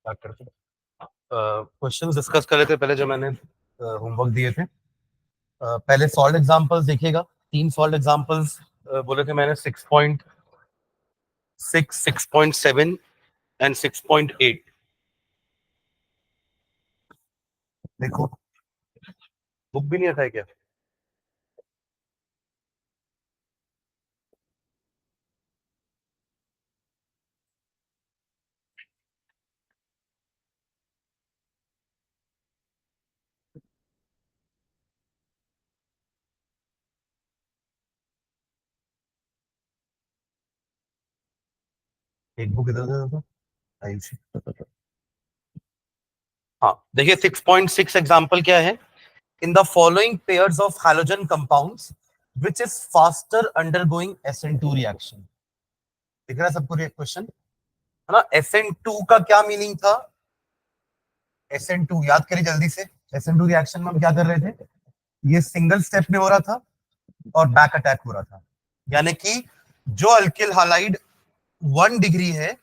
क्या करते questions discuss कर रहे थे पहले जो मैंने होमवर्क दिए थे। पहले सॉल्व एग्जांपल्स देखिएगा। 3 सॉल्व एग्जांपल्स बोले थे मैंने 6.6, 6.7 एंड 6.8। देखो बुक भी नहीं आता है क्या? एक बुक इधर दे दो। आयुषी। हाँ देखिए 6.6 एग्जांपल क्या है। In the following pairs of halogen compounds which is faster undergoing SN2 reaction. दिख रहा है सबको क्वेश्चन, है ना? SN2 का क्या मीनिंग था? SN2 याद करिए जल्दी से। SN2 रिएक्शन में हम क्या कर रहे थे? ये सिंगल स्टेप में हो रहा था और बैक अटैक हो रहा था। यानी कि जो अल्किल हालाइड 1 डिग्री है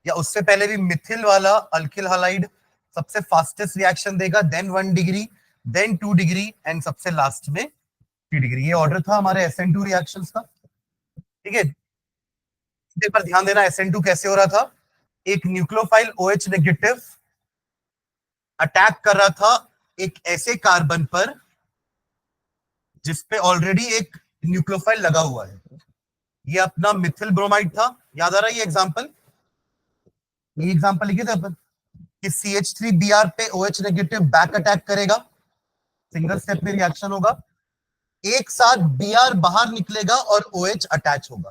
या उससे पहले भी मिथिल वाला अल्किल हालाइड सबसे फास्टेस्ट रिएक्शन देगा, then 1 degree, then 2 degree and सबसे लास्ट में 3 डिग्री। ये ऑर्डर था हमारे SN2 रिएक्शंस का। ठीक है, एक बार ध्यान देना SN2 कैसे हो रहा था। एक न्यूक्लियोफाइल OH नेगेटिव अटैक कर रहा था एक ऐसे कार्बन पर जिसपे ऑलरेडी एक न्यूक्लियोफाइल लगा हुआ है। ये अपना मिथिल ब्रोमाइड था। याद आ रहा है ये एग्जांपल? ये एग्जांपल लिखे थे अपन कि CH3Br पे OH नेगेटिव बैक अटैक करेगा, सिंगल स्टेप में रिएक्शन होगा, एक साथ Br बाहर निकलेगा और OH अटैच होगा।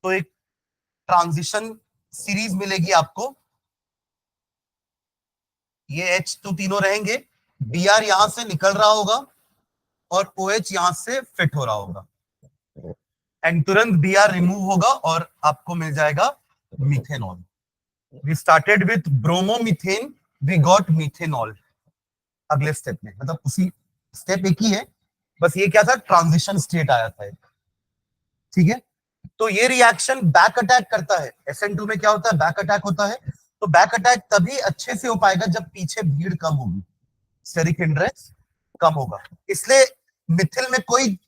तो एक ट्रांजिशन सीरीज मिलेगी आपको। ये H तो तीनों रहेंगे, Br यहां से निकल रहा होगा और OH यहां से फिट हो रहा होगा एंड तुरंत Br रिमूव होगा और आपको मिल जाएगा methanol. We started with bromomethane, we got methanol अगले स्टेप में। मतलब उसी स्टेप एक ही है, बस ये क्या था, ट्रांजिशन स्टेट आया था एक। ठीक है, तो ये रिएक्शन बैक अटैक करता है। SN2 में क्या होता है? बैक अटैक होता है। तो बैक अटैक तभी अच्छे से हो पाएगा जब पीछे भीड़ कम होगी, स्टेरिक हिंड्रेंस कम होगा। इसलिए मिथिल में कोई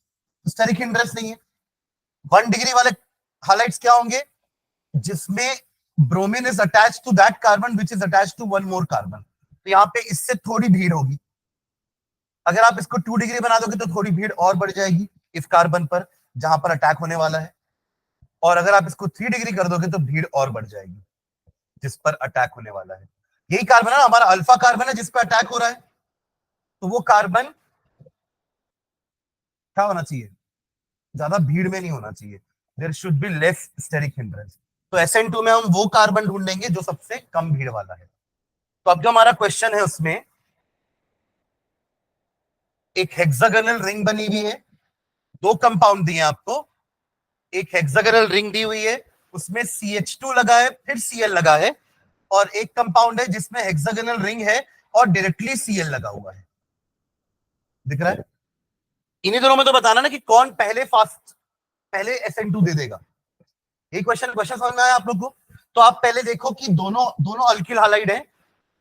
स्टेरिक हिंड्रेंस नहीं है। 1 डिग्री वाले हाइलाइट्स क्या होंगे? जिसमें bromine is attach to that carbon which is attach to one more carbon. तो यहाँ पे इससे थोड़ी भीड़ होगी। अगर आप इसको 2 डिग्री बना दोगे तो थोड़ी भीड़ और बढ़ जाएगी इस कार्बन पर जहां पर अटैक होने वाला है, और अगर आप इसको 3 डिग्री कर दोगे तो भीड़ और बढ़ जाएगी जिस पर अटैक होने वाला है। यही कार्बन है ना हमारा अल्फा कार्बन है जिस पर अटैक हो रहा है। तो वो कार्बन क्या होना चाहिए? ज्यादा भीड़ में नहीं होना चाहिए। There should be less steric hindrance. तो SN2 में हम वो कार्बन ढूंढेंगे जो सबसे कम भीड़ वाला है। तो अब जो हमारा क्वेश्चन है उसमें एक हेक्सागोनल रिंग बनी हुई है, 2 कंपाउंड दिए आपको। एक हेक्सागोनल रिंग दी हुई है, उसमें CH2 लगा है, फिर Cl लगा है, और एक कंपाउंड है जिसमें हेक्सागोनल रिंग है और डायरेक्टली Cl लगा हुआ है। दिख रहा है? इन्हीं दोनों में तो बताना ना कि कौन पहले SN2 दे देगा। ये क्वेश्चन समझ में आया आप लोग को? तो आप पहले देखो कि दोनों दोनों अल्किल हालाइड है,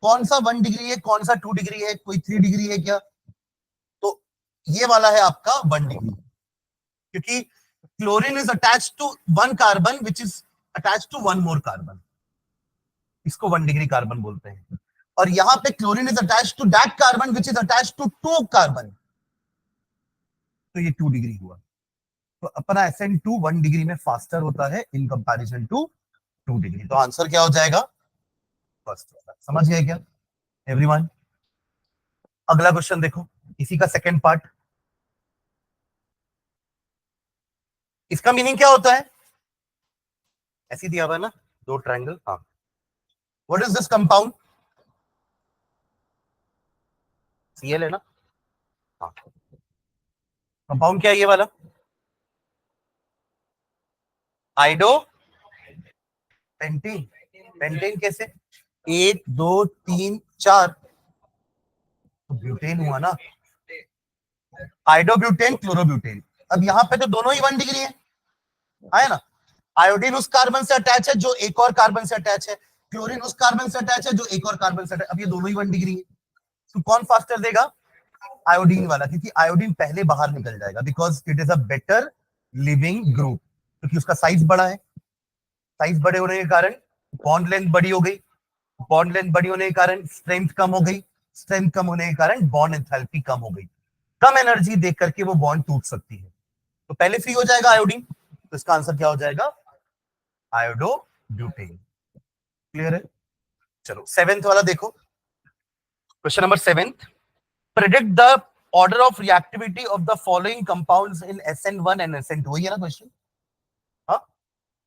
कौन सा 1 डिग्री है, कौन सा 2 डिग्री है, कोई 3 डिग्री है क्या? तो ये वाला है आपका 1 डिग्री, क्योंकि chlorine is attach to 1 carbon which is attach to 1 more carbon. इसको 1 डिग्री कार्बन बोलते हैं। और यहां पे chlorine is attach to that carbon which is attach to 2 carbon, तो ये 2 डिग्री हुआ। तो अपना SN2 1 डिग्री में फास्टर होता है इन कंपैरिजन टू 2 डिग्री। तो आंसर क्या हो जाएगा? फर्स्ट वाला। समझ गए क्या एवरीवन? अगला क्वेश्चन देखो, इसी का सेकंड पार्ट। इसका मीनिंग क्या होता है? ऐसी दिया हुआ है ना, 2 ट्रायंगल। हाँ, what is this compound? Cl है ना? हाँ, कंपाउंड क्या है ये वाला? आइडो पेंटेन। पेंटेन कैसे? 1 2 3 4, तो ब्यूटेन हुआ ना, आइडोब्यूटेन क्लोरोब्यूटेन। अब यहाँ पे तो दोनों ही 1 डिग्री है ना? आयोडीन उस कार्बन से अटैच है जो एक और कार्बन से अटैच है, क्लोरीन उस कार्बन से अटैच है जो एक और कार्बन से अटैच, अब ये दोनों ही 1 डिग्री है, तो कौन फास्टर देगा? आयोडीन वाला, क्योंकि आयोडीन पहले बाहर निकल जाएगा, because it is a better leaving group, क्योंकि उसका साइज बड़ा है। साइज बड़े होने के कारण बॉन्ड लेंथ बड़ी हो गई, बॉन्ड लेंथ बड़ी होने के कारण स्ट्रेंथ कम हो गई, स्ट्रेंथ कम होने के कारण बॉन्ड एंथैल्पी कम हो गई, कम एनर्जी देख करके वो बॉन्ड टूट सकती है, तो पहले फ्री हो जाएगा आयोडीन, तो इसका आंसर क्या हो जाएगा? Iodo butane. क्लियर है? चलो सेवेंथ वाला देखो, question number 7, predict the order of reactivity of the following compounds in SN1 and SN2, वही है ना क्वेश्चन? हाँ,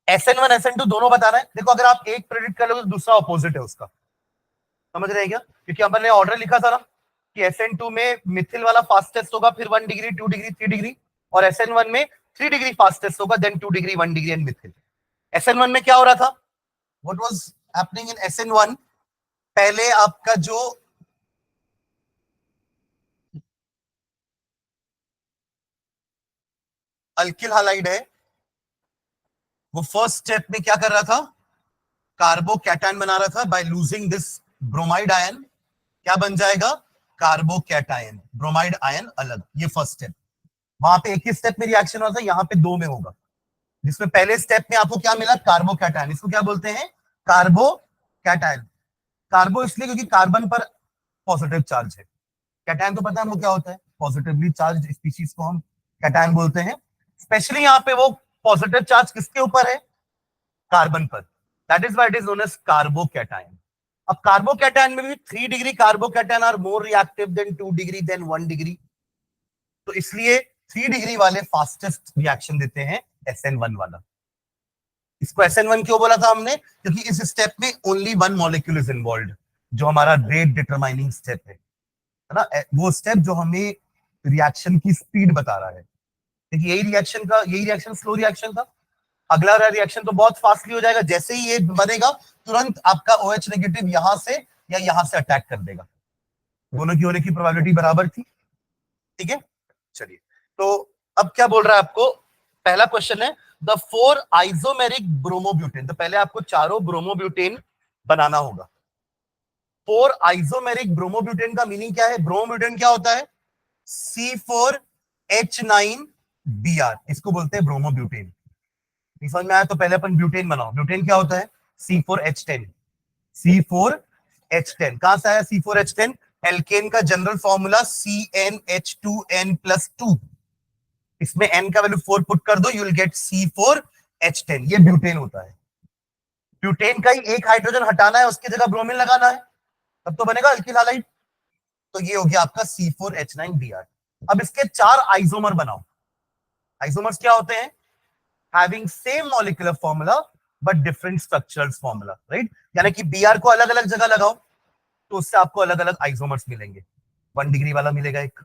SN1 SN2 दोनों बताना है। देखो अगर आप एक प्रेडिक्ट कर लो तो दूसरा ऑपोजिट है उसका, समझ रहे हैं क्या? क्योंकि अपन ने ऑर्डर लिखा था ना कि SN2 में मिथिल वाला फास्टेस्ट होगा, फिर 1 डिग्री 2 डिग्री 3 डिग्री, और SN1 में 3 डिग्री फास्टेस्ट होगा, then 2 degree 1 degree and methyl. SN1 में क्या हो रहा था? What was happening in SN1? पहले आपका जो अल्किल हालाइड है वो फर्स्ट स्टेप में क्या कर रहा था? कार्बोकैटायन बना रहा था, by losing this bromide ion क्या बन जाएगा? कार्बोकैटायन, ब्रोमाइड आयन अलग, ये फर्स्ट स्टेप। वहां पे एक ही स्टेप में रिएक्शन होता है, यहाँ पे दो में होगा, जिसमें पहले स्टेप में आपको क्या मिला? कार्बोकैटायन, इसको क्या बोलते हैं? कार्बोकैटायन। कार्बो इसलिए क्योंकि कार्बन पर पॉजिटिव चार्ज है, कैटायन तो पता है वो क्या होता है? पॉजिटिवली चार्ज स्पीशीज को हम कैटायन बोलते हैं। स्पेशली यहाँ पे वो पॉजिटिव चार्ज किसके ऊपर है? कार्बन पर, that is why it is known as carbocation. अब कार्बोकैटायन में भी 3 degree carbocation are more reactive than 2 degree than 1 degree, तो इसलिए 3 डिग्री वाले फास्टेस्ट रिएक्शन देते हैं SN1 वाला। इसको SN1 क्यों बोला था हमने? क्योंकि इस स्टेप में only one molecule is involve, जो हमारा रेट डिटरमाइनिंग स्टेप है ना, वो स्टेप जो हमें रिएक्शन की स्पीड बता रहा है। देखिए यही रिएक्शन स्लो रिएक्शन था, अगला रिएक्शन तो बहुत फास्टली हो जाएगा, जैसे ही ये बनेगा तुरंत आपका OH नेगेटिव यहां से या यहां से अटैक कर देगा, दोनों की होने की प्रोबेबिलिटी बराबर थी। ठीक है, चलिए, तो अब क्या बोल रहा है आपको? पहला क्वेश्चन है द 4 आइसोमेरिक ब्रोमोब्यूटेन, तो पहले आपको चारों ब्रोमोब्यूटेन बनाना होगा। 4 आइसोमेरिक ब्रोमोब्यूटेन का मीनिंग क्या है? ब्रोमोब्यूटेन क्या होता है? C4H9Br, इसको बोलते हैं ब्रोमोब्यूटेन। समझ में आया? तो पहले अपन ब्यूटेन बनाओ। ब्यूटेन क्या होता है? C4H10। C4H10 कहां से आया? C4H10 एल्केन का जनरल फॉर्मूला CnH2n+2, इसमें n का वैल्यू 4 पुट कर दो, यू विल गेट C4H10, ये ब्यूटेन होता है। ब्यूटेन का ही एक हाइड्रोजन हटाना है, उसकी जगह ब्रोमीन लगाना है, तब तो बनेगा अल्किल हालाइड। तो ये हो गया आपका C4H9Br। अब इसके 4 आइसोमर बनाओ। आइसोमर्स क्या होते हैं? Having same molecular formula but different structural formula, right? यानी कि Br को अलग अलग जगह लगाओ तो उससे आपको अलग अलग आइसोमर्स मिलेंगे। 1 डिग्री वाला मिलेगा एक,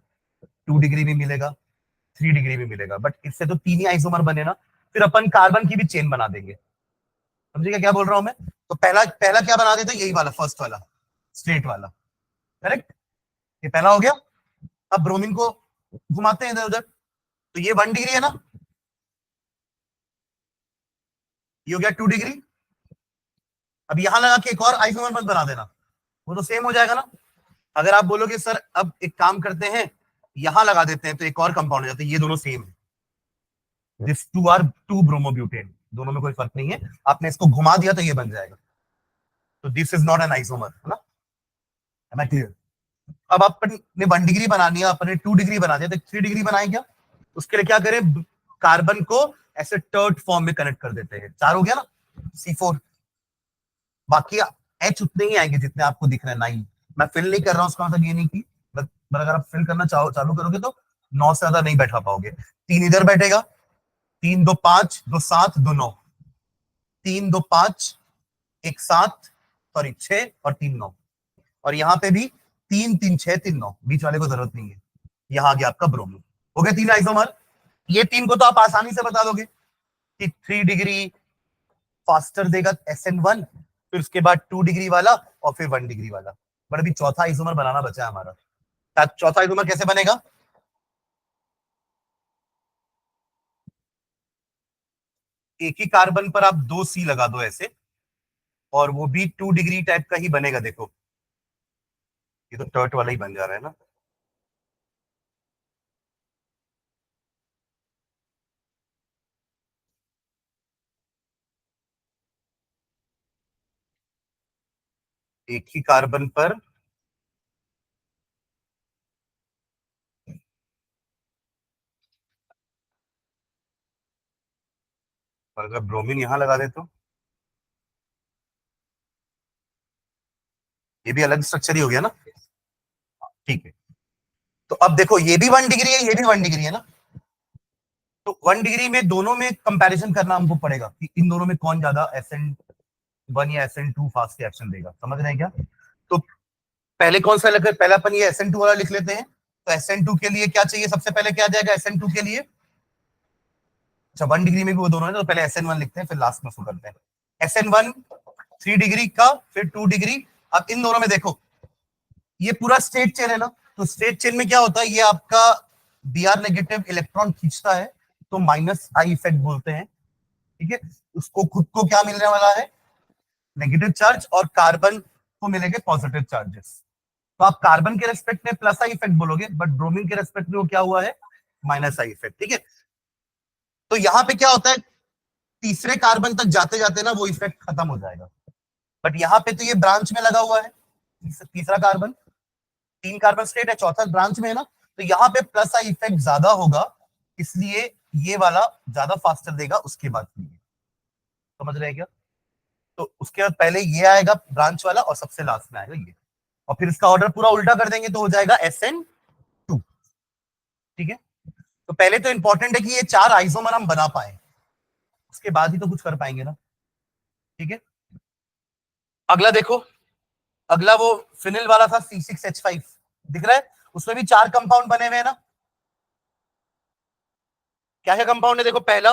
2 डिग्री भी मिलेगा, 3 डिग्री भी मिलेगा, बट इससे तो 3 ही आइसोमर बने ना, फिर अपन कार्बन की भी चेन बना देंगे। समझिएगा क्या बोल रहा हूं मैं? तो पहला पहला क्या बना देते? यही वाला, फर्स्ट वाला, स्ट्रेट वाला, करेक्ट? ये पहला हो गया। अब ब्रोमीन को घुमाते हैं इधर उधर, तो ये 1 डिग्री है ना, ये हो गया 2 डिग्री। अब यहां लगा के एक और आइसोमर मत बना देना, वो तो सेम हो जाएगा ना। अगर आप बोलोगे सर अब एक काम करते हैं यहां लगा देते हैं, तो एक और कंपाउंड हो जाता है, ये दोनों सेम है, this two are two bromobutane, दोनों में कोई फर्क नहीं है। आपने इसको घुमा दिया तो ये बन जाएगा, तो this is not an isomer, है ना? Am I clear? अब आपने 1 डिग्री बनानी है, आपने 2 डिग्री बना दिया, तो 3 डिग्री बनाए क्या? उसके लिए क्या करें? कार्बन को ऐसे टर्ट फॉर्म में कनेक्ट कर देते हैं, 4 हो गया ना, C4। बाकी H उतने ही आएंगे जितने आपको दिख रहे हैं, 9। मैं फिल नहीं कर रहा हूं, उसका मतलब ये नहीं कि अगर आप फिल करना चालू करोगे तो 9 से ज्यादा नहीं बैठा पाओगे। 3 इधर बैठेगा, 3 2 5 2 7 2 9, 3 2 5 1 7, सॉरी 6 और 3 9, और यहाँ पे भी 3 3 6 3 9, बीच वाले को जरूरत नहीं है। यहाँ आ गया आपका ब्रोमीन, हो गए 3 आइसोमर। ये 3 को तो आप आसानी से बता दोगे कि 3 डिग्री फास्टर देगा SN1, फिर उसके बाद 2 डिग्री वाला और फिर 1 डिग्री वाला। बट अभी चौथा आइसोमर बनाना बचा है हमारा। चौथा आइसोमर कैसे बनेगा? एक ही कार्बन पर आप 2 C लगा दो ऐसे, और वो भी 2 डिग्री टाइप का ही बनेगा। देखो ये तो टर्ट वाला ही बन जा रहा है ना। एक ही कार्बन पर और अगर ब्रोमीन यहां लगा दे तो ये भी अलग स्ट्रक्चर ही हो गया ना। ठीक है, तो अब देखो ये भी 1 डिग्री है, ये भी 1 डिग्री है ना। तो 1 डिग्री में दोनों में कंपैरिजन करना हमको पड़ेगा कि इन दोनों में कौन ज्यादा SN1 या SN2 फास्ट रिएक्शन देगा। समझ रहे हैं क्या? तो पहले कौन सा लेकर, पहला अपन ये SN2 वाला लिख लेते हैं। तो SN2 के लिए क्या चाहिए, सबसे पहले क्या आ जाएगा SN2 के लिए? अच्छा 1 डिग्री में भी वो दोनों है, तो पहले SN1 लिखते हैं, फिर लास्ट में उसको करते हैं। SN1 3 डिग्री का, फिर 2 डिग्री। अब इन दोनों में देखो ये पूरा स्टेट चेन है ना। तो स्टेट चेन में क्या होता है, ये आपका Br नेगेटिव इलेक्ट्रॉन खींचता है, तो माइनस आई इफेक्ट बोलते हैं। ठीक है, उसको खुद को क्या मिलने वाला है, नेगेटिव चार्ज, और कार्बन को मिलेंगे पॉजिटिव चार्जेस। तो आप कार्बन के रेस्पेक्ट में प्लस आई इफेक्ट बोलोगे, बट ब्रोमीन के रेस्पेक्ट में वो क्या हुआ है, माइनस आई इफेक्ट। ठीक है, तो यहां पे क्या होता है, तीसरे कार्बन तक जाते जाते ना वो इफेक्ट खत्म हो जाएगा। बट यहाँ पे तो ये ब्रांच में लगा हुआ है, तीसरा कार्बन, 3 कार्बन स्टेट है, चौथा ब्रांच में है ना। तो यहाँ पे प्लस आई इफेक्ट ज्यादा होगा, इसलिए ये वाला ज्यादा फास्टर देगा उसके बाद। समझ रहे हैं क्या? तो उसके बाद पहले ये आएगा ब्रांच वाला, और सबसे लास्ट में आएगा ये, और फिर इसका ऑर्डर पूरा उल्टा कर देंगे तो हो जाएगा SN2। ठीक है, तो पहले तो इंपॉर्टेंट है कि ये 4 आइसोमर हम बना पाए, उसके बाद ही तो कुछ कर पाएंगे ना। ठीक है, अगला देखो, अगला वो फिनिल वाला था C6H5, दिख रहा है? उसमें भी 4 कंपाउंड बने हुए हैं ना। क्या क्या कंपाउंड है देखो, पहला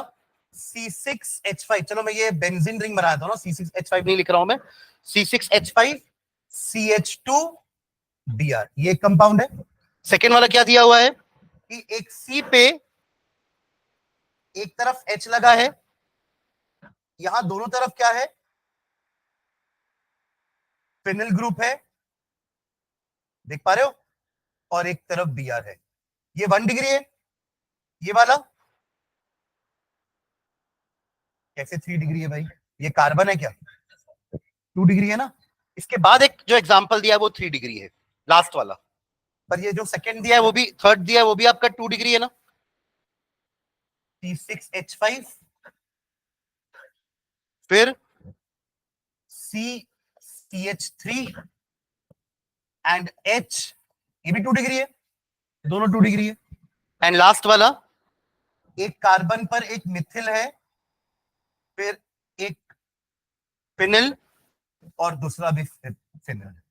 C6H5, चलो मैं ये बेंजीन रिंग बनाया था ना, C6H5 नहीं लिख रहा हूं मैं, C6H5 CH2Br, ये एक कंपाउंड है। सेकेंड वाला क्या दिया हुआ है कि एक C पे एक तरफ H लगा है, यहां दोनों तरफ क्या है, फिनिल ग्रुप है, देख पा रहे हो, और एक तरफ Br है। ये 1 डिग्री है, ये वाला कैसे 3 डिग्री है भाई, ये कार्बन है क्या, 2 डिग्री है ना। इसके बाद एक जो एग्जांपल दिया है वो 3 डिग्री है, लास्ट वाला। पर ये जो सेकंड दिया है वो भी, थर्ड दिया है वो भी आपका 2 डिग्री है ना। C6H5 फिर CH3 एंड H, ये भी 2 डिग्री है, दोनों 2 डिग्री है। एंड लास्ट वाला, एक कार्बन पर एक मिथिल है, फिर एक फिनिल, और दूसरा भी फिनिल है।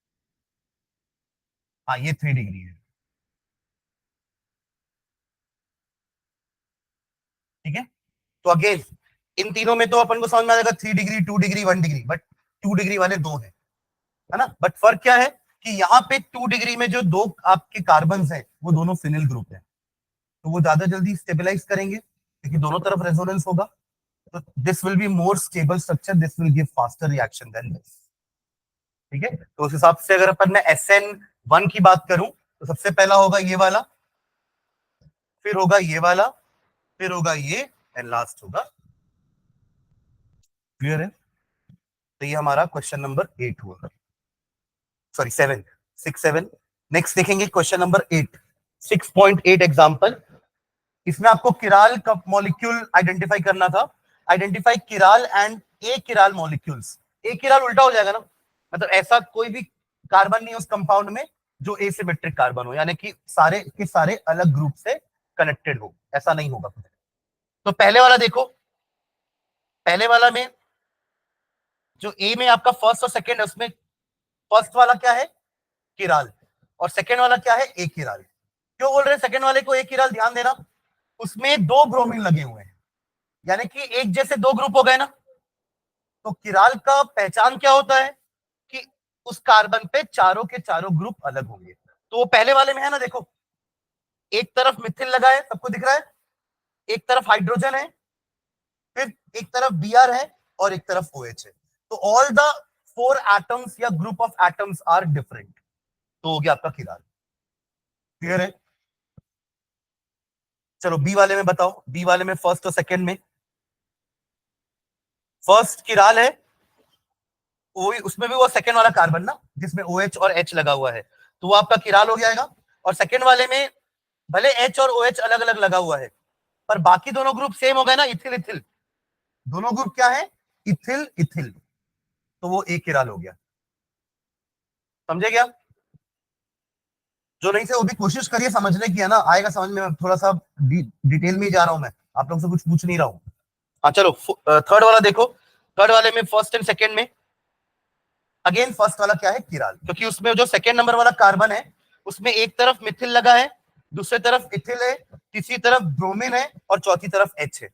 हाँ ये 3 डिग्री है। ठीक है, तो अगेन इन तीनों में तो अपन को समझ में आ जाएगा 3 degree, 2 degree, 1 degree, but 2 degree वाले दो हैं, है ना। बट फर्क क्या है कि यहाँ पे 2 डिग्री में जो दो आपके कार्बन हैं वो दोनों फिनिल ग्रुप है, तो वो ज्यादा जल्दी स्टेबलाइज करेंगे क्योंकि दोनों तरफ रेजोनेंस होगा। तो this will be more stable structure, this will give faster reaction than this. ठीक है, तो उस हिसाब से अगर अपन मैं SN1 की बात करूं तो सबसे पहला होगा ये वाला, फिर होगा ये वाला, फिर होगा ये, एंड लास्ट होगा। क्लियर है? तो ये हमारा क्वेश्चन नंबर 8 हुआ, सॉरी 7, 6 7। नेक्स्ट देखेंगे क्वेश्चन नंबर 8, 6.8 एग्जाम्पल। इसमें आपको किराल का मॉलिक्यूल आइडेंटिफाई करना था। Identify chiral and achiral molecules. Achiral उल्टा हो जाएगा ना, मतलब ऐसा कोई भी कार्बन नहीं उस कंपाउंड में जो एसिमेट्रिक कार्बन हो, यानी कि सारे के सारे अलग ग्रुप से कनेक्टेड हो, ऐसा नहीं होगा। तो पहले वाला देखो, पहले वाला में जो ए में आपका फर्स्ट और सेकंड है, उसमें फर्स्ट वाला क्या है, किराल, और सेकंड वाला क्या है, ए किराल। क्यों बोल रहे हैं सेकंड वाले को ए किराल, ध्यान देना, उसमें 2 ब्रोमीन लगे हुए हैं, यानी कि एक जैसे 2 ग्रुप हो गए ना। तो किराल का पहचान क्या होता है कि उस कार्बन पे चारों के चारों ग्रुप अलग होंगे। तो वो पहले वाले में है ना, देखो एक तरफ मिथिल लगा है, सबको दिख रहा है, एक तरफ हाइड्रोजन है, फिर एक तरफ Br है, और एक तरफ OH है। तो ऑल द 4 एटम्स या group of atoms are different, तो हो गया आपका किराल। क्लियर है? चलो बी वाले में बताओ, बी वाले में फर्स्ट और सेकंड में। फर्स्ट किराल है, उसमें भी वो सेकंड वाला कार्बन ना जिसमें OH और H लगा हुआ है, तो वो आपका किराल हो जाएगा। और सेकंड वाले में भले H और OH अलग अलग लगा हुआ है, पर बाकी दोनों ग्रुप सेम हो गए ना, इथिल इथिल, दोनों ग्रुप क्या है, इथिल इथिल, तो वो एक किराल हो गया। समझे क्या? जो नहीं से वो भी कोशिश करिए समझने की, है ना, आएगा समझ में। थोड़ा सा डिटेल में ही जा रहा हूं मैं, आप लोग से कुछ पूछ नहीं रहा हूं। हाँ चलो थर्ड वाला देखो। थर्ड वाले में फर्स्ट एंड सेकंड में अगेन फर्स्ट वाला क्या है, किराल, क्योंकि उसमें जो सेकंड नंबर वाला कार्बन है उसमें एक तरफ मिथिल लगा है, दूसरी तरफ इथिल है, तीसरी तरफ ब्रोमीन है और चौथी तरफ H है।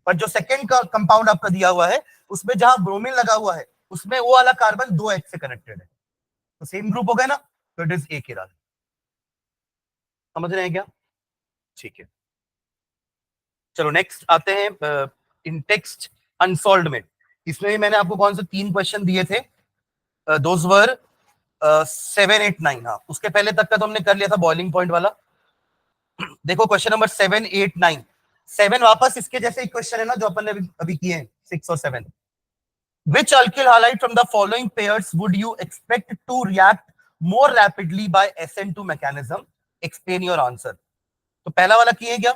पर जो सेकंड का कंपाउंड आपका दिया हुआ है उसमें जहां ब्रोमीन लगा हुआ है उसमें वो वाला कार्बन 2 H से कनेक्टेड है, तो सेम ग्रुप हो गया ना, तो इट इज ए किराल। समझ रहे हैं क्या? ठीक है, चलो नेक्स्ट आते हैं इन टेक्स्ट अनसॉल्व्ड में। इसमें भी मैंने आपको कौन से 3 क्वेश्चन दिए थे, दोज वर 7 8 9। हाँ, उसके पहले तक का तो हमने कर लिया था बॉइलिंग पॉइंट वाला। देखो क्वेश्चन नंबर 7 8 9। 7 वापस इसके जैसे क्वेश्चन है ना जो अपन ने अभी किए हैं, 6 और 7। Which alkyl halide from the following pairs would you expect to react more rapidly by SN2 mechanism? Explain your answer. तो पहला वाला किए क्या?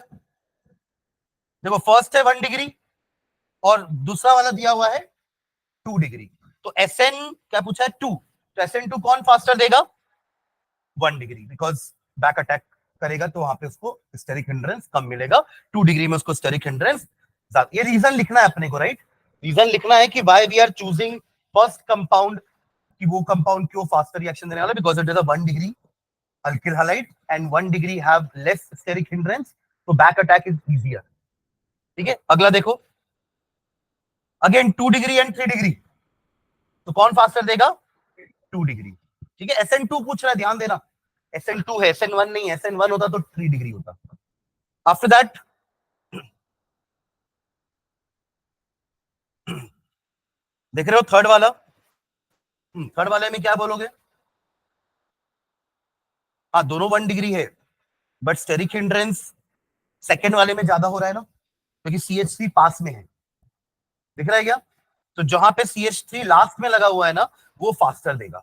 देखो फर्स्ट है 1 डिग्री और दूसरा वाला दिया हुआ है 2 डिग्री, तो SN क्या पूछा है 2, तो SN2 कौन फास्टर देगा? 1 डिग्री, बिकॉज बैक अटैक करेगा तो वहां पे उसको स्टेरिक हिंड्रेंस कम मिलेगा, 2 डिग्री में उसको स्टेरिक हिंड्रेंस। ये रीजन लिखना है अपने को, राइट? रीजन लिखना है कि why we are choosing first compound, कि वो कंपाउंड क्यों फास्टर रिएक्शन देने वाला, because it is a 1 degree alkyl halide and 1 degree have less steric hindrance, so back attack is easier. ठीक है, अगला देखो, अगेन 2 डिग्री एंड 3 डिग्री, तो कौन फास्टर देगा? 2 डिग्री। ठीक है, SN2 पूछ रहा है, ध्यान देना, SN2 है, SN1 नहीं, SN1 होता तो 3 डिग्री होता। आफ्टर दैट देख रहे हो थर्ड वाला, थर्ड वाले में क्या बोलोगे? हाँ दोनों 1 डिग्री है, बट स्टेरिक हिंड्रेंस सेकेंड वाले में ज्यादा हो रहा है ना, क्योंकि CH3 पास में है, दिख रहा है क्या? तो जहां पे CH3 लास्ट में लगा हुआ है ना वो फास्टर देगा,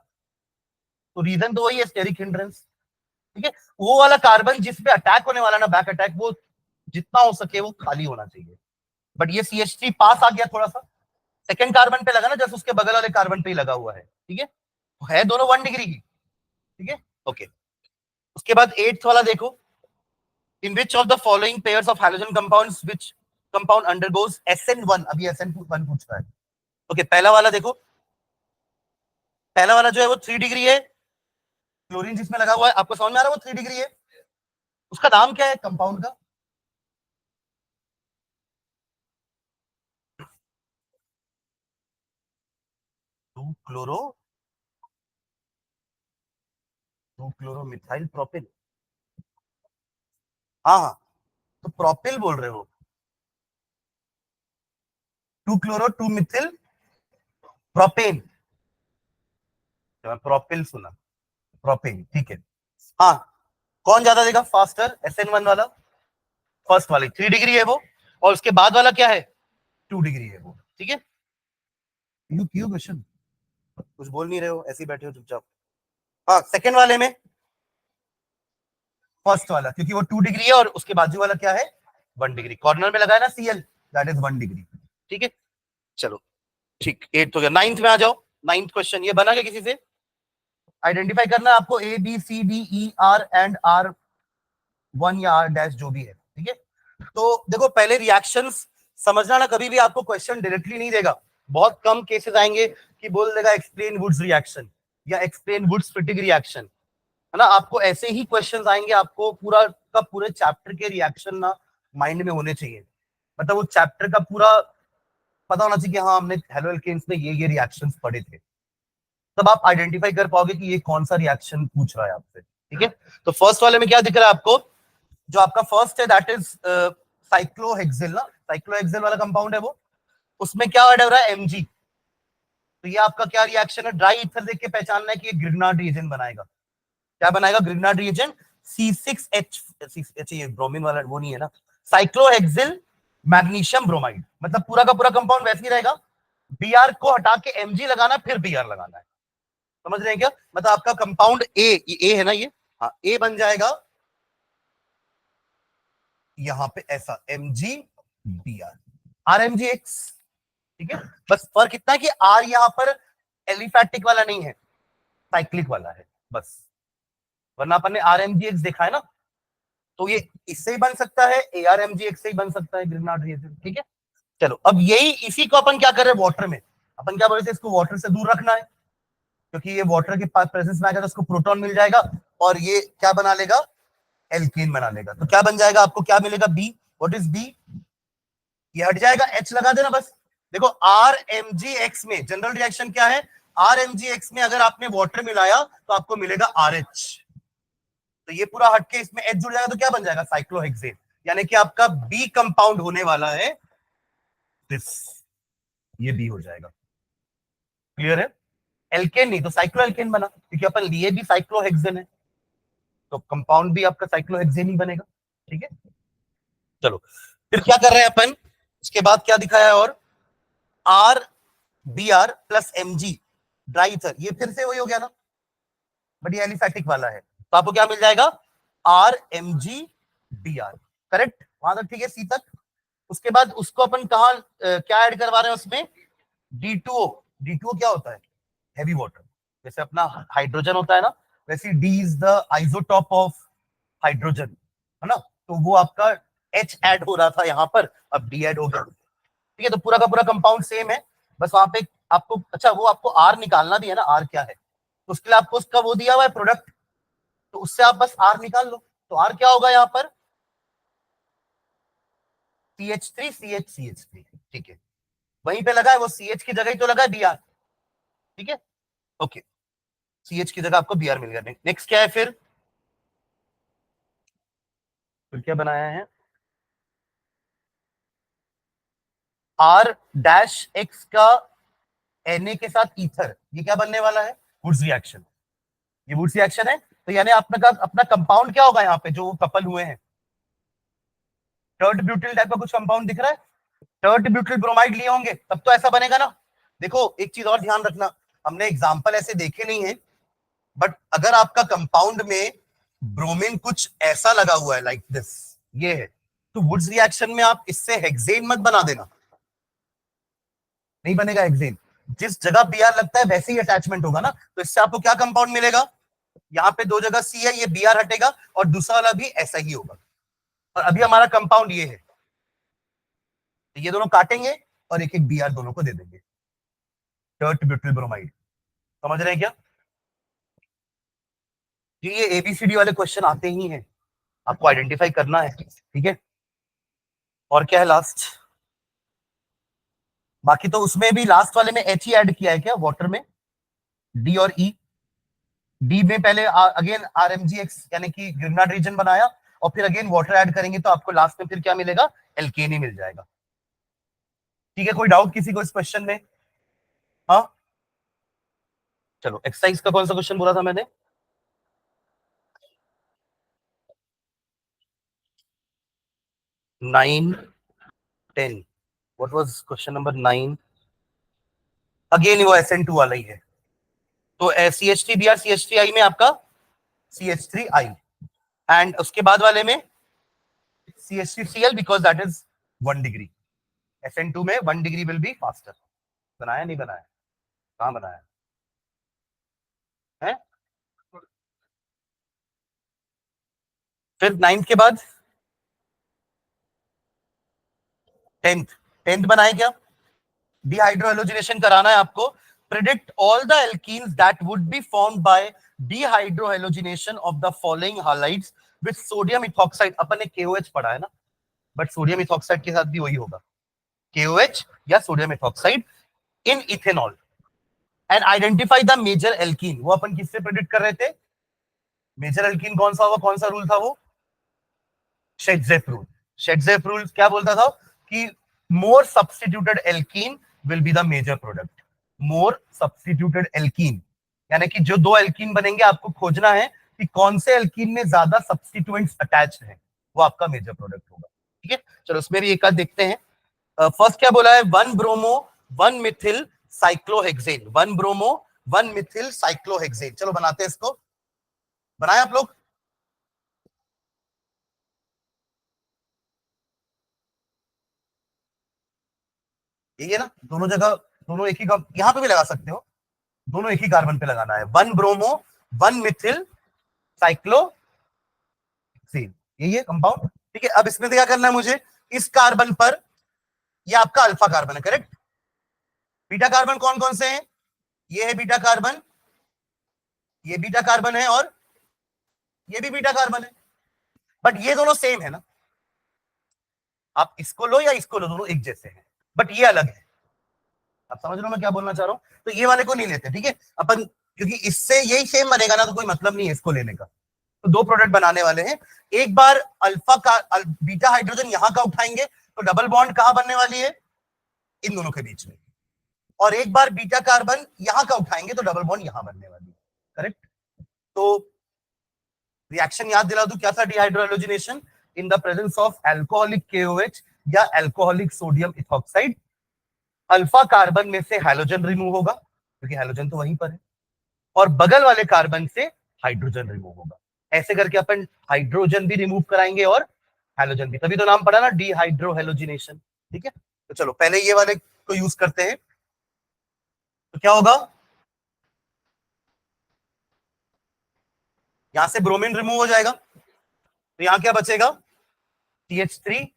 तो रीजन तो वही है, स्टेरिक हिंड्रेंस। ठीक है, वो वाला कार्बन जिसपे अटैक होने वाला ना, बैक अटैक, वो जितना हो सके वो खाली होना चाहिए, बट ये CH3 पास आ गया थोड़ा सा, सेकंड कार्बन पे लगा ना, जैसे उसके बगल वाले कार्बन पे ही लगा हुआ है। ठीक है दोनों 1 डिग्री की। ठीक है, ओके। उसके बाद 8th वाला देखो, in which of the following pairs of hydrogen compounds which compound undergoes SN1, अभी SN1 पूछ रहा है। ओके, पहला वाला देखो, पहला वाला जो है वो 3 डिग्री है, क्लोरीन जिसमें लगा हुआ है, आपको समझ में आ रहा है वो 3 डिग्री है, उसका नाम क्या है कंपाउंड का? 2 क्लोरो, 2 क्लोरो मिथाइल प्रोपिल। हाँ हाँ, तो प्रोपिल बोल रहे हो, 2 क्लोरो 2 मिथिल प्रोपेन, प्रोपिल सुना, प्रोपेन, ठीक है। हाँ, कौन ज्यादा देगा फास्टर? SN1 वाला, फर्स्ट वाली 3 डिग्री है वो, और उसके बाद वाला क्या है? 2 डिग्री है वो। ठीक है, यू क्यों क्वेश्चन कुछ बोल नहीं रहे हो, ऐसे ही बैठे हो चुपचाप। हाँ, सेकंड वाले में फर्स्ट वाला, क्योंकि वो 2 डिग्री है और उसके बाजू वाला क्या है? 1 डिग्री, कॉर्नर में लगाया ना Cl, दैट इज 1 डिग्री। ठीक है, चलो ठीक, 8 हो गया। 9th में आ जाओ, 9th क्वेश्चन ये बना क्या किसी से? आइडेंटिफाई करना है आपको ABCDER एंड R1 या R डैश जो भी है। ठीक है, तो देखो पहले रिएक्शंस समझना ना, कभी भी आपको क्वेश्चन डायरेक्टली नहीं देगा, बहुत कम केसेस आएंगे कि बोल देगा एक्सप्लेन वुड्स रिएक्शन या एक्सप्लेन वुड्स फिटिंग रिएक्शन, है ना। आपको ऐसे ही क्वेश्चंस आएंगे, आपको पूरा का पूरे चैप्टर के रिएक्शन ना माइंड में होने चाहिए, मतलब वो चैप्टर का पूरा पता होना चाहिए कि हाँ हमने हेलो एल्केन्स में ये रिएक्शंस पढ़े थे, तब आप आइडेंटिफाई कर पाओगे कि ये कौन सा रिएक्शन पूछ रहा है आपसे। ठीक है, तो फर्स्ट वाले में क्या दिख रहा है आपको? जो आपका फर्स्ट है दैट इज साइक्लोहेक्सिल ना, साइक्लोहेक्सिल वाला कंपाउंड है वो, उसमें क्या ऐड हो रहा है? Mg, तो ये आपका क्या रिएक्शन है, ड्राई ईथर देख के पहचानना है कि ये ग्रिग्नार्ड रिएजेंट बनाएगा। क्या बनाएगा, ग्रिग्नार्ड रिएजेंट C6H, ये ब्रोमीन वाला वो नहीं है ना, साइक्लोहेक्सिल मैग्नीशियम ब्रोमाइड, मतलब पूरा का पूरा कंपाउंड वैसे ही रहेगा, Br को हटा के Mg लगाना, फिर Br लगाना है, समझ रहे हैं क्या, मतलब आपका कंपाउंड ए है ना ये, हाँ ए बन जाएगा यहां पे ऐसा MgBr, RMgX, ठीक है। बस फर्क इतना है कि R यहां पर एलिफैटिक वाला नहीं है, साइक्लिक वाला है बस, वरना अपन ने RMgX देखा है ना, तो ये इससे ही बन सकता है, ARMgX से ही बन सकता है ग्रिग्नार्ड रिएजेंट, ठीक है। चलो अब यही इसी को अपन क्या कर रहे हैं वाटर में, अपन क्या बोल रहे थे, इसको वाटर से दूर रखना है, क्योंकि ये वाटर के पास प्रेजेंस में आएगा तो उसको प्रोटॉन मिल जाएगा और ये क्या बना लेगा, एल्केन बना लेगा। तो क्या बन जाएगा, आपको क्या मिलेगा, बी, व्हाट इज बी, ये हट जाएगा, एच लगा देना बस। देखो RMgX में जनरल रिएक्शन क्या है, RMgX में अगर आपने वाटर मिलाया तो आपको मिलेगा RH, तो ये पूरा हटके इसमें H जुड़ जाएगा तो क्या बन जाएगा, साइक्लोहेक्सेन, यानी कि आपका बी कंपाउंड होने वाला है दिस, ये बी हो जाएगा, क्लियर है। एल्केन नहीं तो साइक्लोएल्केन बना, क्योंकि अपन लिए भी साइक्लोहेक्सेन है, तो कंपाउंड भी आपका साइक्लोहेक्सेन ही बनेगा, ठीक है। चलो फिर क्या कर रहे हैं अपन, इसके बाद क्या दिखाया है, और RBr plus Mg dry ether, ये फिर से वही हो गया ना, बट ये एलिफैटिक वाला है, तो आपको क्या मिल जाएगा, RMgBr, करेक्ट, वहां तक ठीक है, सी तक। उसके बाद उसको अपन कहा क्या ऐड करवा रहे हैं उसमें, D2O, D2O क्या होता है, हैवी वाटर, जैसे अपना हाइड्रोजन होता है ना, वैसे D is the isotope of hydrogen, है ना, तो वो आपका H ऐड हो रहा था यहाँ पर, अब D ऐड हो गया, ठीक है। तो पूरा का पूरा कंपाउंड सेम है, बस वहां पे आपको, अच्छा वो आपको R निकालना भी है ना, R क्या है, तो उसके लिए आपको उसका वो दिया हुआ है प्रोडक्ट, तो उससे आप बस R निकाल लो, तो R क्या होगा यहाँ पर, CH3CH, ठीक है, वहीं पे लगा है वो, CH की जगह ही तो लगा है Br, ठीक है, ओके, CH की जगह आपको Br मिल गया। नेक्स्ट क्या है फिर क्या बनाया है, R-X का Na के साथ ईथर, ये क्या बनने वाला है, वुड्स रिएक्शन, ये वुड्स रिएक्शन है, तो यानी अपना अपना कंपाउंड क्या होगा यहाँ पे जो कपल हुए हैं, टर्ट ब्यूटिल टाइप का कुछ कंपाउंड दिख रहा है, टर्ट ब्यूटिल ब्रोमाइड लिए होंगे तब तो ऐसा बनेगा ना। देखो एक चीज और ध्यान रखना, हमने एग्जांपल ऐसे देखे नहीं है, बट अगर आपका कंपाउंड में ब्रोमीन कुछ ऐसा लगा हुआ है लाइक दिस, ये है, तो वुड्स रिएक्शन में आप इससे हेक्सेन मत बना देना, नहीं बनेगा हेक्सेन, जिस जगह Br लगता है वैसे ही अटैचमेंट होगा ना, तो इससे आपको क्या कंपाउंड मिलेगा, यहाँ पे दो जगह C है, ये Br हटेगा और दूसरा वाला भी ऐसा ही होगा, और अभी हमारा कंपाउंड ये है, तो ये दोनों काटेंगे और एक एक Br दोनों को दे देंगे, टर्ट ब्यूटिल ब्रोमाइड, समझ रहे हैं क्या, ये ABCD वाले क्वेश्चन आते ही हैं, आपको आइडेंटिफाई करना है, ठीक है। और क्या है लास्ट, बाकी तो उसमें भी लास्ट वाले में H ही ऐड किया है क्या वाटर में, D और E, डी में पहले अगेन RMgX यानी कि ग्रिग्नार्ड रीजन बनाया, और फिर अगेन वाटर ऐड करेंगे तो आपको लास्ट में फिर क्या मिलेगा, एल्केन ही मिल जाएगा, ठीक है। कोई डाउट किसी को इस क्वेश्चन में, हाँ चलो एक्सरसाइज का कौन सा क्वेश्चन बोला था मैंने, 9, 10, what was question number 9, again वो SN2 वाला ही है, तो CH3Br CH3I में आपका CH3I, एंड उसके बाद वाले में CH3Cl because that is 1 degree, SN2 में 1 डिग्री विल बी फास्टर, बनाया नहीं बनाया, कहां बनाया है, फिर 9th के बाद 10th, 10th बनाए क्या, डिहाइड्रोहेलोजिनेशन कराना है आपको, predict all the alkenes that would be formed by dehydrohalogenation of the following highlights with sodium ethoxide, अपन ने KOH पढ़ा है ना, बट सोडियम इथॉक्साइड के साथ भी वही होगा, KOH या sodium ethoxide in ethanol, and identify the major alkene, वो अपन किससे प्रेडिक्ट कर रहे थे, मेजर एल्कीन कौन सा होगा, कौन सा रूल था वो, शेटजेफ रूल, शेटजेफ रूल क्या बोलता था कि more substituted alkene will be the major product, more substituted alkene, यानी कि जो दो एल्कीन बनेंगे आपको खोजना है कि कौन से एल्कीन में ज्यादा सब्स्टिट्यूएंट्स अटैच्ड हैं, वो आपका मेजर प्रोडक्ट होगा। ठीक है, चलो उसमें भी एक आध देखते हैं। फर्स्ट क्या बोला है, 1 bromo 1 Mithil cyclohexane, 1 bromo 1 Mithil cyclohexane. चलो बनाते हैं इसको, बनाए आप लोग। यही है ना, दोनों जगह, दोनों एक ही, यहां पे भी लगा सकते हो, दोनों एक ही कार्बन पे लगाना है। 1 ब्रोमो 1 मिथिल साइक्लोहेक्सेन, यही है कंपाउंड। ठीक है, अब इसमें क्या करना है मुझे, इस कार्बन पर, ये आपका अल्फा कार्बन है, करेक्ट। बीटा कार्बन कौन कौन से हैं, ये है बीटा कार्बन, ये बीटा कार्बन है, और ये भी बीटा कार्बन है, बट ये दोनों सेम है ना, आप इसको लो या इसको लो, दोनों एक जैसे हैं, बट ये अलग है। आप समझ रहे हो मैं क्या बोलना चाह रहा हूं, तो ये वाले को नहीं लेते, ठीक है अपन, क्योंकि इससे यही सेम बनेगा ना, तो कोई मतलब नहीं है इसको लेने का। तो दो प्रोडक्ट बनाने वाले हैं, एक बार अल्फा का बीटा हाइड्रोजन यहां का उठाएंगे तो डबल बॉन्ड कहां बनने वाली है, इन दोनों के बीच में, और एक बार बीटा कार्बन यहां का उठाएंगे तो डबल बॉन्ड यहां बनने वाली है, करेक्ट। तो रिएक्शन याद दिला दूं क्या था, dehydrohydrogenation in the presence of alcoholic KOH या alcoholic sodium ethoxide. Alpha carbon में से हाइड्रोजन रिमूव होगा, क्योंकि हाइड्रोजन तो वहीं पर है, और बगल वाले कार्बन से हाइड्रोजन रिमूव होगा। ऐसे करके अपन हाइड्रोजन भी रिमूव कराएंगे और हाइड्रोजन भी, तभी तो नाम पड़ा ना डिहाइड्रोहाइड्रोजनेशन। ठीक है, तो चलो पहले ये वाले को यूज करते हैं। तो क्या होगा, यहां से ब्रोमीन रिमूव हो जाएगा, तो यहां क्या बचेगा, CH3,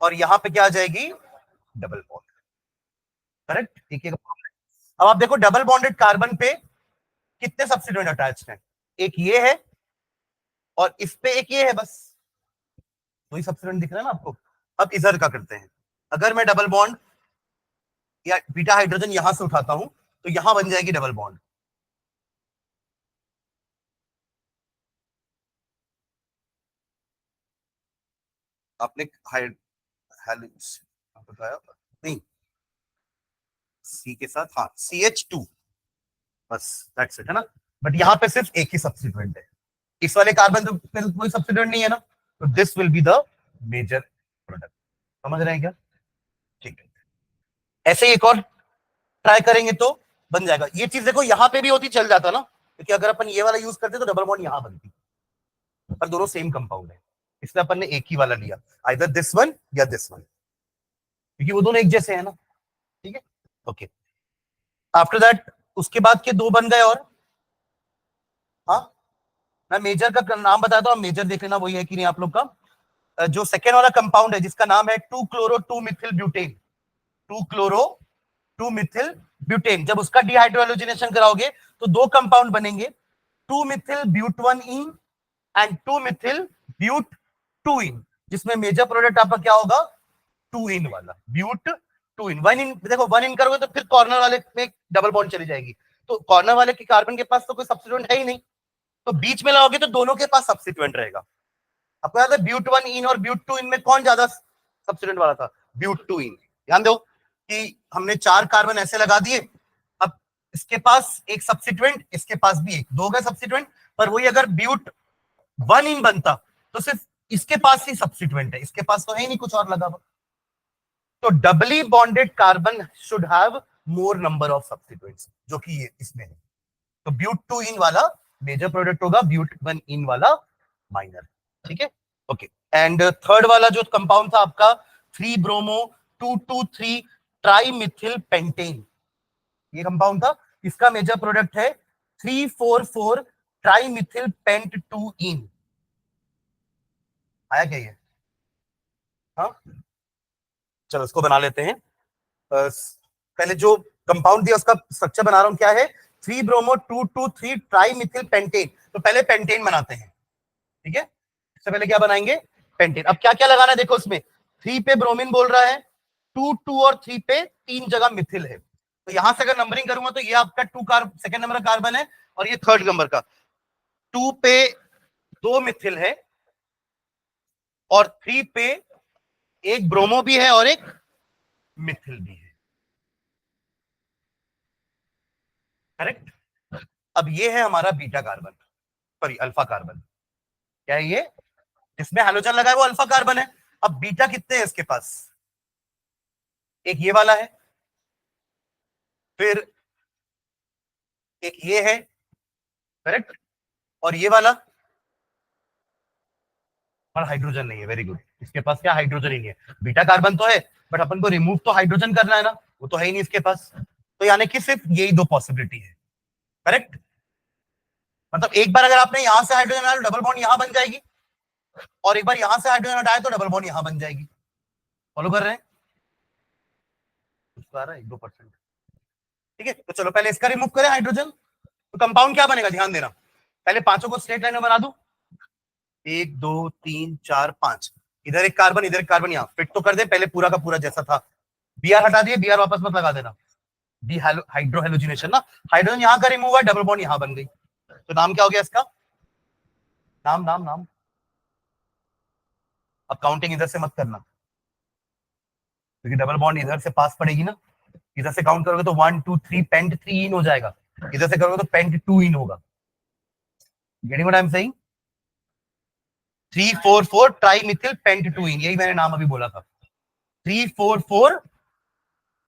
और यहां पे क्या आ जाएगी, डबल बॉन्ड, करेक्ट। ठीक है, अब आप देखो डबल बॉन्डेड कार्बन पे कितने सब्स्टिट्यूएंट अटैच हैं, एक ये है और इस पे एक ये है, बस दो ही सब्स्टिट्यूएंट दिख रहा है ना आपको। अब इधर का करते हैं, अगर मैं डबल बॉन्ड या बीटा हाइड्रोजन यहां से उठाता हूं तो यहां बन जाएगी डबल बॉन्ड, आपने बताया नहीं, सी के साथ, हाँ CH2, बस दैट्स इट, है ना। बट यहां पे सिर्फ एक ही सब्स्टिट्यूएंट है, इस वाले कार्बन तो फिर कोई सब्स्टिट्यूएंट नहीं है ना, तो this will be the major product. समझ रहे हैं क्या, ठीक है। ऐसे ही एक और ट्राई करेंगे तो बन जाएगा। ये चीज देखो यहां पे भी होती, चल जाता ना, क्योंकि अगर अपन ये वाला यूज करते तो डबल बॉन्ड यहां बनती, पर दोनों सेम कंपाउंड है, इसलिए अपन ने एक ही वाला लिया, आइदर दिस वन या दिस वन, क्योंकि वो दोनों एक जैसे हैं ना। ठीक है, ओके। आफ्टर दैट उसके बाद के दो बन गए, और हाँ, मैं मेजर का नाम बताता हूँ, मेजर देख लेना वही है कि नहीं आप लोग का। जो सेकेंड वाला कंपाउंड है जिसका नाम है 2-chloro-2-methyl-butane, 2-chloro-2-methyl-butane, जब उसका डिहाइड्रोहाइड्रोजनेशन कराओगे तो दो कंपाउंड बनेंगे, 2-methyl-but1ene एंड 2-methyl-but2ene, जिसमें मेजर प्रोडक्ट आपका क्या होगा, 2 इन वाला ब्यूट 2 इन। 1 इन देखो, 1 इन करोगे तो फिर कॉर्नर वाले में डबल बॉन्ड चली जाएगी, तो कॉर्नर वाले के कार्बन के पास तो कोई सब्स्टिट्यूएंट है ही नहीं, तो बीच में लाओगे तो दोनों के पास सब्स्टिट्यूएंट रहेगा। आपको याद है but1ene और but2ene में कौन ज्यादा सब्स्टिट्यूएंट वाला था, but2ene। ध्यान दो कि हमने 4 कार्बन ऐसे लगा दिए, अब इसके पास एक सब्स्टिट्यूएंट, इसके पास भी एक, दो गए सब्स्टिट्यूएंट, पर वही अगर but1ene बनता तो सिर्फ इसके पास ही सब्स्टिट्यूएंट है, इसके पास तो है ही नहीं कुछ और लगा हुआ। तो doubly bonded carbon should have more number of substituents, जो कि ये इसमें है। तो but2ene वाला मेजर प्रोडक्ट होगा, but1ene वाला माइनर। ठीक है, ओके। एंड थर्ड वाला जो कंपाउंड था आपका 3-bromo-2,2,3 ट्राइमिथिल पेंटेन, ये कंपाउंड था, इसका मेजर प्रोडक्ट है 3,4,4 ट्राइमिथिल पेंट 2ene। आया क्या ये, हाँ, चलो इसको बना लेते हैं। पहले जो कंपाउंड दिया उसका स्ट्रक्चर बना रहा हूं, क्या है, 3-bromo-2,2,3 ट्राइमिथिल पेंटेन। तो पहले पेंटेन बनाते हैं, ठीक है, इससे पहले क्या बनाएंगे, पेंटेन। अब क्या क्या लगाना है देखो, इसमें 3 पे ब्रोमीन बोल रहा है, 2 और 3 पे 3 जगह मिथिल है, तो यहां से अगर नंबरिंग करूंगा तो ये आपका 2 सेकंड नंबर का कार्बन है, और ये थर्ड नंबर का। 2 पे 2 मिथिल है, और 3 पे एक ब्रोमो भी है और एक मिथिल भी है। करेक्ट। अब ये है हमारा beta carbon, sorry alpha carbon. क्या है ये? जिसमें हाइड्रोजन लगा है वो अल्फा कार्बन है। अब बीटा कितने हैं इसके पास? एक ये वाला है, फिर एक ये है, करेक्ट, और ये वाला, और हाइड्रोजन नहीं है। वेरी गुड, इसके पास क्या हाइड्रोजन ही नहीं है। बीटा कार्बन तो है, बट अपन को रिमूव तो हाइड्रोजन करना है ना, वो तो है ही नहीं इसके पास। तो यानी कि सिर्फ यही दो पॉसिबिलिटी है। करेक्ट। मतलब एक बार अगर आपने यहां से हाइड्रोजन हटाया तो डबल बॉन्ड यहां बन जाएगी, और एक बार यहां से हाइड्रोजन हटाया तो डबल बॉन्ड यहां बन जाएगी। फॉलो कर रहे हैं? कुछ आ रहा है 1-2%। ठीक है, तो चलो पहले इसका रिमूव करें हाइड्रोजन। तो कंपाउंड क्या बनेगा, ध्यान देना। पहले पांचों को स्ट्रेट लाइन में बना दू। 1 2 3 4 5, इधर एक कार्बन, इधर एक कार्बन, यहां फिट तो कर दे पहले पूरा का पूरा जैसा था। बीआर हटा दिए, बीआर वापस मत लगा देना। डी हाइड्रोहेलोजिनेशन ना, हाइड्रोजन यहां का रिमूव हुआ, डबल बॉन्ड यहां बन गई। तो नाम क्या हो गया इसका? नाम नाम नाम। अब काउंटिंग इधर से मत करना, क्योंकि डबल बॉन्ड इधर से पास पड़ेगी ना। इधर से काउंट करोगे तो 1 2 3 पेंट 3 इन हो जाएगा, इधर से करोगे तो पेंट 2 इन होगा। Getting what I am saying? 3 4 4 tri methyl pent 2 ene, यही मैंने नाम अभी बोला था। 3 4 4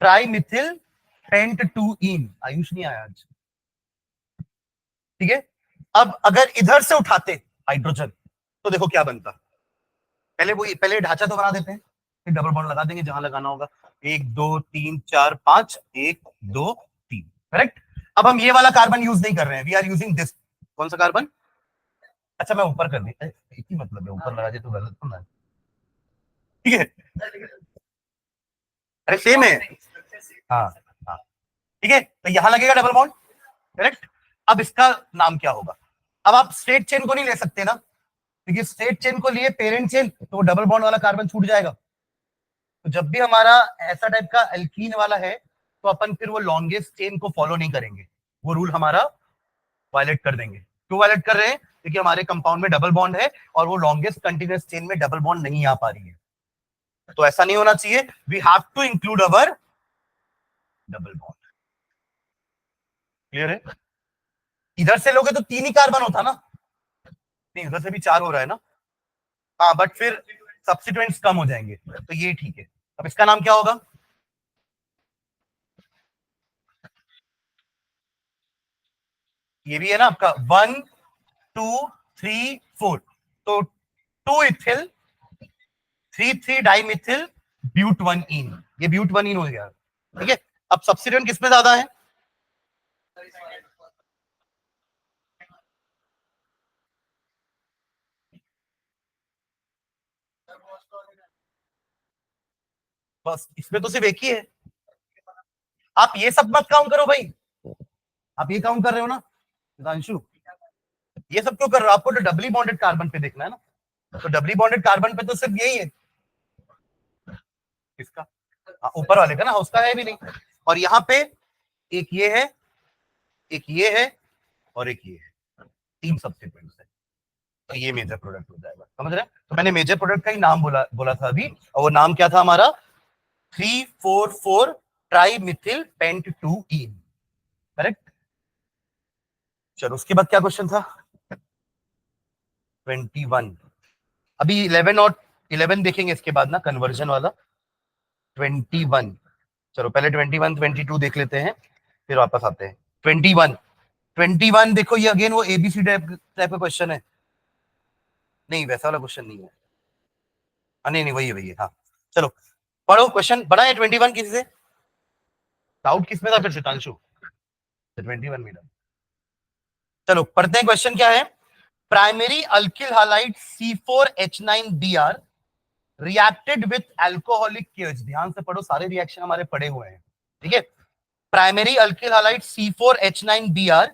tri methyl pent 2 ene. Ayush नहीं आया आज, ठीक है। अब अगर इधर से उठाते हाइड्रोजन तो देखो क्या बनता। पहले वही, पहले ढांचा तो बना देते हैं, फिर डबल बॉन्ड लगा देंगे जहां लगाना होगा। 1 2 3 4 5, 1 2 3, करेक्ट। अब हम ये वाला कार्बन यूज नहीं कर रहे हैं, वी आर यूजिंग दिस। कौन सा कार्बन? अच्छा मैं ऊपर कर दी, एक ही मतलब है, ऊपर लगा दे तो गलत होना है। ठीक है, अरे सेम है। हाँ हाँ, ठीक है, तो यहां लगेगा डबल बॉन्ड, करेक्ट। अब इसका नाम क्या होगा? अब आप स्ट्रेट चेन को नहीं ले सकते ना, क्योंकि स्ट्रेट चेन को लिए पेरेंट चेन तो डबल बॉन्ड वाला कार्बन छूट जाएगा। तो जब भी हमारा ऐसा टाइप का एल्कीन वाला है, तो अपन फिर वो लॉन्गेस्ट चेन को फॉलो नहीं करेंगे, वो रूल हमारा वायलेट कर देंगे। क्यों वायलेट कर रहे हैं? क्योंकि हमारे कंपाउंड में डबल बॉन्ड है और वो लॉन्गेस्ट कंटिन्यूअस चेन में डबल बॉन्ड नहीं आ पा रही है। तो ऐसा नहीं होना चाहिए, we have to include our double bond. Clear है? इधर से लोगे तो 3 ही कार्बन होता ना, नहीं उधर से भी 4 हो रहा है ना। हाँ, बट फिर सब्स्टिट्यूएंट्स कम हो जाएंगे, तो ये ठीक है। अब इसका नाम क्या होगा? ये भी है ना आपका 1 2 3 4, तो 2 इथिल 3 3 डाइमिथिल ब्यूट 1 इन, ये ब्यूट 1 इन हो गया। ठीक है, अब सब्स्टिट्यूएंट किसमें ज्यादा है? बस इसमें तो सिर्फ एक ही है। आप ये सब मत काउंट करो भाई, आप ये काउंट कर रहे हो ना हितांशु, ये सब क्यों कर रहे हो? आपको तो डबली बॉन्डेड कार्बन पे देखना है ना, तो डबली बॉन्डेड कार्बन पे तो सिर्फ यही है। किसका? हाँ, ऊपर वाले का ना, उसका है भी नहीं। और यहाँ पे एक ये है, एक ये है, और एक ये है, 3 सब्स्टिट्यूएंट्स है। तो ये मेजर प्रोडक्ट हो जाएगा, समझ रहे हैं? तो मैंने मेजर प्रोडक्ट का ही नाम बोला बोला था अभी, और वो नाम क्या था हमारा? 3 4 4 ट्राई मिथिल पेंट 2 इन, करेक्ट। चलो उसके बाद क्या क्वेश्चन था? 21। अभी 11 और 11 देखेंगे इसके बाद ना, कन्वर्जन वाला। 21, चलो पहले 21 22 देख लेते हैं, फिर वापस आते हैं। 21, 21 देखो, ये अगेन वो एबीसी टाइप टाइप का क्वेश्चन है। नहीं वैसा वाला क्वेश्चन नहीं है। नहीं नहीं, वही है वही है, हाँ। चलो पढ़ो क्वेश्चन, बना है 21 किसी से? डाउट किसमें था फिर सितांशु? 21 में। चलो पढ़ते हैं, क्वेश्चन क्या है? Primary alkyl halide C4H9Br reacted with alcoholic केज। ध्यान से पढ़ो, सारे रिएक्शन हमारे पढ़े हुए हैं, ठीक है। प्राइमरी अल्किल हालाइड C4H9Br,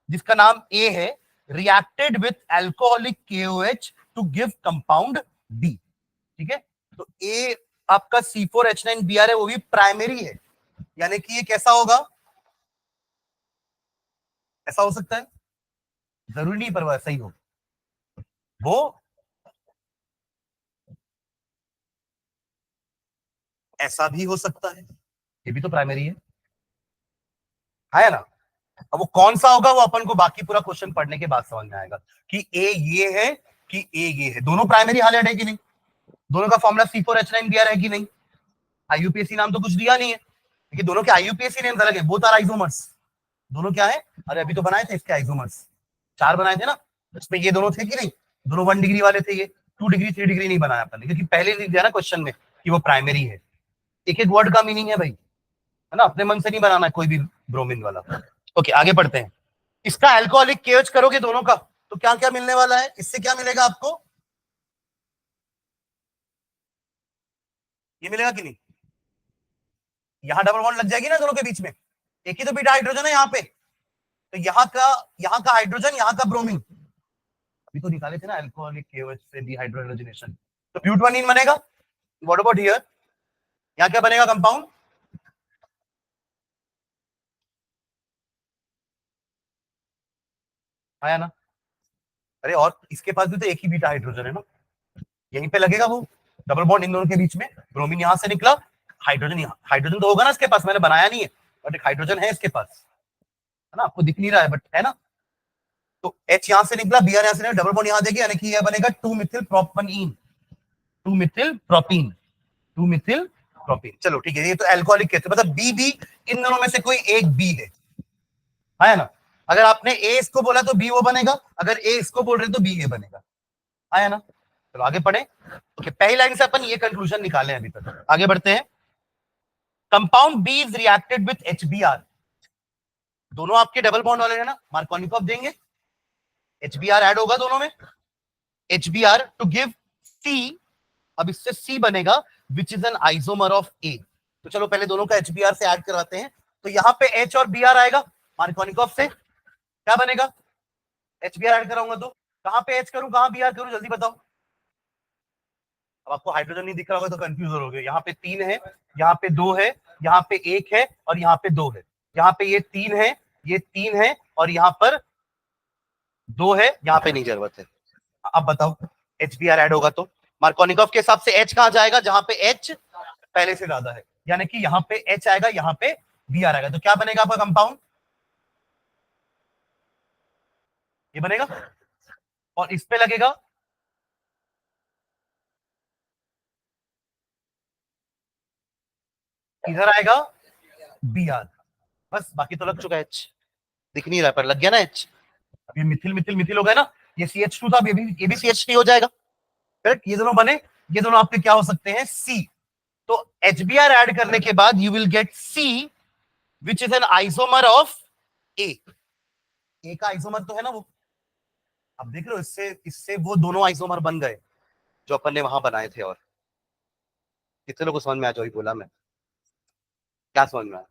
जिसका नाम ए है, reacted with alcoholic KOH to give compound B। ठीक है, तो ए आपका C4H9Br है, वो भी प्राइमरी है, यानी कि ये कैसा होगा? ऐसा हो सकता है, जरूरी नहीं पर वो ऐसा ही हो। वो ऐसा भी हो सकता है, ये भी तो प्राइमरी है ना। अब वो कौन सा होगा वो अपन को बाकी पूरा क्वेश्चन पढ़ने के बाद समझ में आएगा कि ए ये है कि ए ये है। दोनों प्राइमरी हाइलाइट है कि नहीं, दोनों का फॉर्मूला C4H9Br है कि नहीं। आईयूपीएसी नाम तो कुछ दिया नहीं है, लेकिन दोनों के आईयूपीएसी नेम्स अलग है, बोथ आर आइसोमर्स। दोनों क्या है, अरे अभी तो बनाए थे इसके आइसोमर्स, 4 बनाए थे ना, इसमें ये दोनों थे कि नहीं, दोनों 1 डिग्री वाले थे, ये 2 डिग्री 3 डिग्री नहीं बनाया अपन ने, क्योंकि पहले लिख दिया ना क्वेश्चन में कि वो प्राइमरी है। एक एक वर्ड का मीनिंग है भाई, है ना, अपने मन से नहीं बनाना है कोई भी ब्रोमीन वाला। ओके आगे बढ़ते हैं। इसका अल्कोहलिक केएच करोगे दोनों का तो क्या क्या मिलने वाला है, इससे क्या मिलेगा आपको, ये मिलेगा कि नहीं, यहां डबल बॉन्ड लग जाएगी ना दोनों के बीच में, एक ही तो बीटा हाइड्रोजन है यहाँ पे, तो यहाँ का हाइड्रोजन, यहाँ का ब्रोमीन, अभी तो निकाले थे ना अल्कोहलिक केओएच से डिहाइड्रोजनेशन, तो ब्यूटानीन बनेगा। व्हाट अबाउट हियर, यहाँ क्या बनेगा कंपाउंड, आया ना, अरे और इसके पास भी तो एक ही बीटा हाइड्रोजन है ना, यहीं पे लगेगा वो डबल बॉन्ड इन दोनों के बीच में, ब्रोमीन यहां से निकला, हाइड्रोजन यहाँ, हाइड्रोजन तो होगा ना इसके पास, मैंने बनाया नहीं है बट एक हाइड्रोजन है इसके पास, है ना, आपको दिख नहीं रहा है बट है ना, तो H यहां से निकला, Br यहां से निकला, डबल बॉन्ड यहां देगी, यानी कि यह बनेगा 2 Mithil propene, 2 Mithil propene, 2 Mithil propene. चलो ठीक है, ये तो अल्कोहलिक कहते हैं, मतलब बी बी इन दोनों में से कोई एक बी है ना, अगर आपने ए इसको बोला तो बी वो बनेगा, अगर ए इसको बोल रहे तो बी ए बनेगा, आया ना। चलो आगे पढ़े। ओके पहली लाइन से अपन ये कंक्लूजन निकाले अभी तक, आगे बढ़ते हैं। Compound B is reacted with HBr, दोनों आपके डबल बॉन्ड वाले है ना, मार्कोनिकॉफ देंगे, HBr ऐड होगा दोनों में, HBr टू गिव C, अब इससे C बनेगा विच is an isomer of A, तो चलो पहले दोनों का HBr से ऐड करवाते हैं, तो यहां पे H और Br आएगा मार्कोनिकॉफ से, क्या बनेगा, HBr ऐड कराऊंगा तो कहां पे H करूं कहां Br करूं, जल्दी बताओ। अब आपको हाइड्रोजन नहीं दिख रहा होगा तो कंफ्यूज हो गए, यहाँ पे 3 है, यहाँ पे 2 है, यहाँ पे 1 है और यहाँ पे 2 है, यहाँ पे ये 3 है, ये 3 है और यहाँ पर 2 है, यहाँ पे नहीं जरूरत है। अब बताओ HBr ऐड होगा तो मार्कोनिकॉफ के हिसाब से H कहां जाएगा, जहां पे H पहले से ज्यादा है, यानी कि यहाँ पे H आएगा, यहाँ पे Br आएगा, तो क्या बनेगा आपका कंपाउंड, ये बनेगा, और इस पे लगेगा, इधर आएगा Br, बस बाकी तो लग चुका है H, दिख नहीं रहा पर लग गया ना H, अब ये मिथिल मिथिल मिथिल हो गया ना, ये CH2 था, ये भी CH3 हो जाएगा, करेक्ट, ये दोनों बने, ये दोनों आपके क्या हो सकते हैं C, तो HBr ऐड करने के बाद you will get C which is an isomer of A, A का आइसोमर तो है ना वो, अब देख रहे हो, इससे इससे वो दोनों आइसोमर बन गए जो अपन ने वहां बनाए थे, और कितने लोगों को समझ में आ, जो ही बोला मैं, क्या समझ में आया,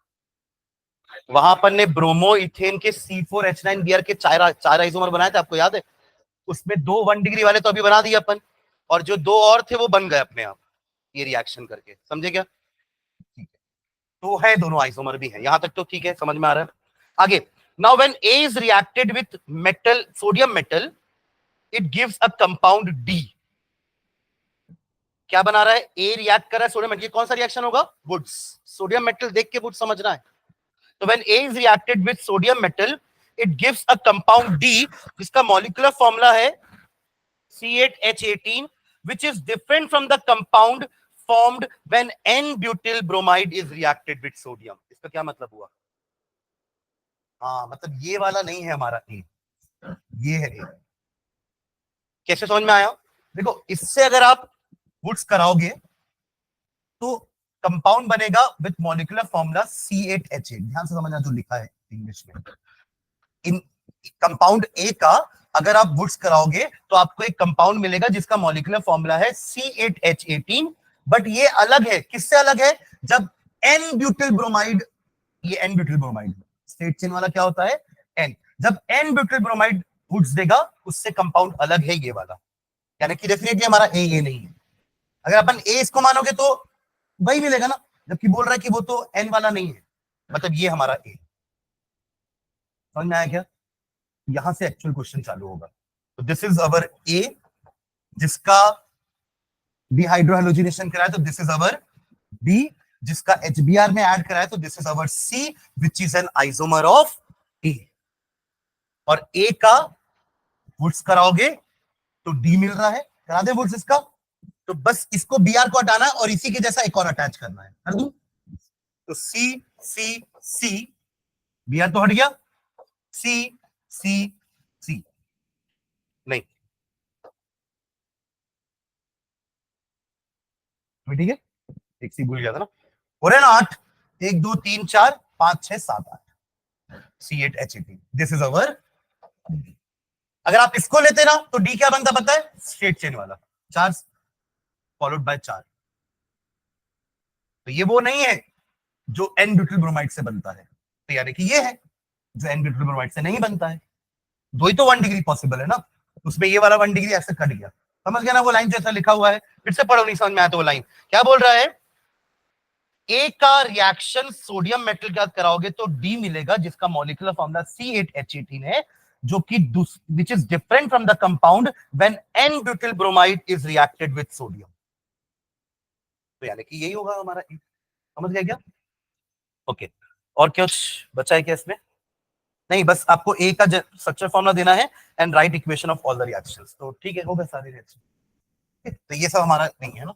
वहां अपन ने ब्रोमो इथेन के C4H9Br के चार आइसोमर बनाए थे, आपको याद है, उसमें 2 1 डिग्री वाले तो अभी बना दिए अपन, और जो 2 और थे वो बन गए अपने आप, ये रिएक्शन करके, समझे क्या, ठीक है, तो है दोनों आइसोमर भी है, यहां तक तो ठीक है, समझ में आ रहा है। आगे, now when A is reacted with metal, sodium metal, it gives a compound D, क्या बना रहा है, A रिएक्ट कर रहा है सोडियम मेटल, कौन सा रिएक्शन होगा, वुड्स, सोडियम मेटल देख के वुड समझना है, तो when A is reacted with sodium metal, it gives a compound D, जिसका molecular formula है C8H18, which is different from the compound formed when N-butyl bromide is reacted with sodium. इसका क्या मतलब हुआ, हाँ मतलब ये वाला नहीं है हमारा A, ये है A, कैसे समझ में आया, देखो इससे अगर आप वुड्स कराओगे तो कंपाउंड बनेगा विथ मॉलिक्यूलर फॉर्मूला C8H8, ध्यान से समझना जो लिखा है इंग्लिश में, इन कंपाउंड ए का अगर आप वुड्स कराओगे तो आपको एक कंपाउंड मिलेगा जिसका मॉलिक्यूलर फॉर्मूला है C8H18, बट ये अलग है, किससे अलग है, जब एन ब्यूटिल ब्रोमाइड, ये n butyl bromide straight chain वाला क्या होता है एन, जब एन ब्यूटिल ब्रोमाइड वुड्स देगा उससे कंपाउंड अलग है ये वाला, यानी कि डेफिनेटली हमारा ए ये नहीं है, अगर अपन ए इसको मानोगे तो वही मिलेगा ना, जबकि बोल रहा है कि वो तो एन वाला नहीं है, मतलब ये हमारा ए, समझ में आया क्या, यहां से एक्चुअल क्वेश्चन चालू होगा, तो दिस इज अवर ए जिसका डिहाइड्रोहेलोजिनेशन कराया, तो दिस इज अवर बी जिसका HBr में ऐड कराया, तो this is our C which is an isomer of A, और ए का वुड्स कराओगे तो डी मिल रहा है, करा दे वुड्स इसका, तो बस इसको बी आर को हटाना है और इसी के जैसा एक और अटैच करना है, कर दूं? तो सी सी सी, बी आर तो हट गया, सी सी सी, नहीं ठीक है, एक सी भूल गया था ना, हो रहे ना 8, 1 2 3 4 5 6 7 8, C8H18, दिस इज अवर। अगर आप इसको लेते ना तो डी क्या बनता पता है, स्ट्रेट चेन वाला, 4 फॉलोड बाय 4, तो ये वो नहीं है जो एन ब्यूटिल ब्रोमाइड से बनता है, तो यानी कि ये है जो एन ब्यूटिल ब्रोमाइड से नहीं बनता है। दो ही तो 1 डिग्री पॉसिबल है ना, उसमें ये वाला 1 डिग्री ऐसे कट गया, समझ गया ना वो लाइन जैसा लिखा हुआ है, फिर से पढ़ो नहीं समझ में आया तो वो लाइन क्या बोल रहा है, ए का रिएक्शन सोडियम मेटल के साथ कराओगे तो डी मिलेगा जिसका मॉलिक्यूलर फॉर्मूला C8H18 है, जो कि which is different from the compound when an butyl bromide is reacted with sodium, तो यानी कि यही होगा हमारा E, समझ गया क्या? ओके, और कुछ बचा है क्या इसमें? नहीं, बस आपको ए का स्ट्रक्चर फॉर्मूला देना है and right equation of all the reactions, तो ठीक है, हो गए सारे रिएक्शन, तो ये सब हमारा नहीं है ना,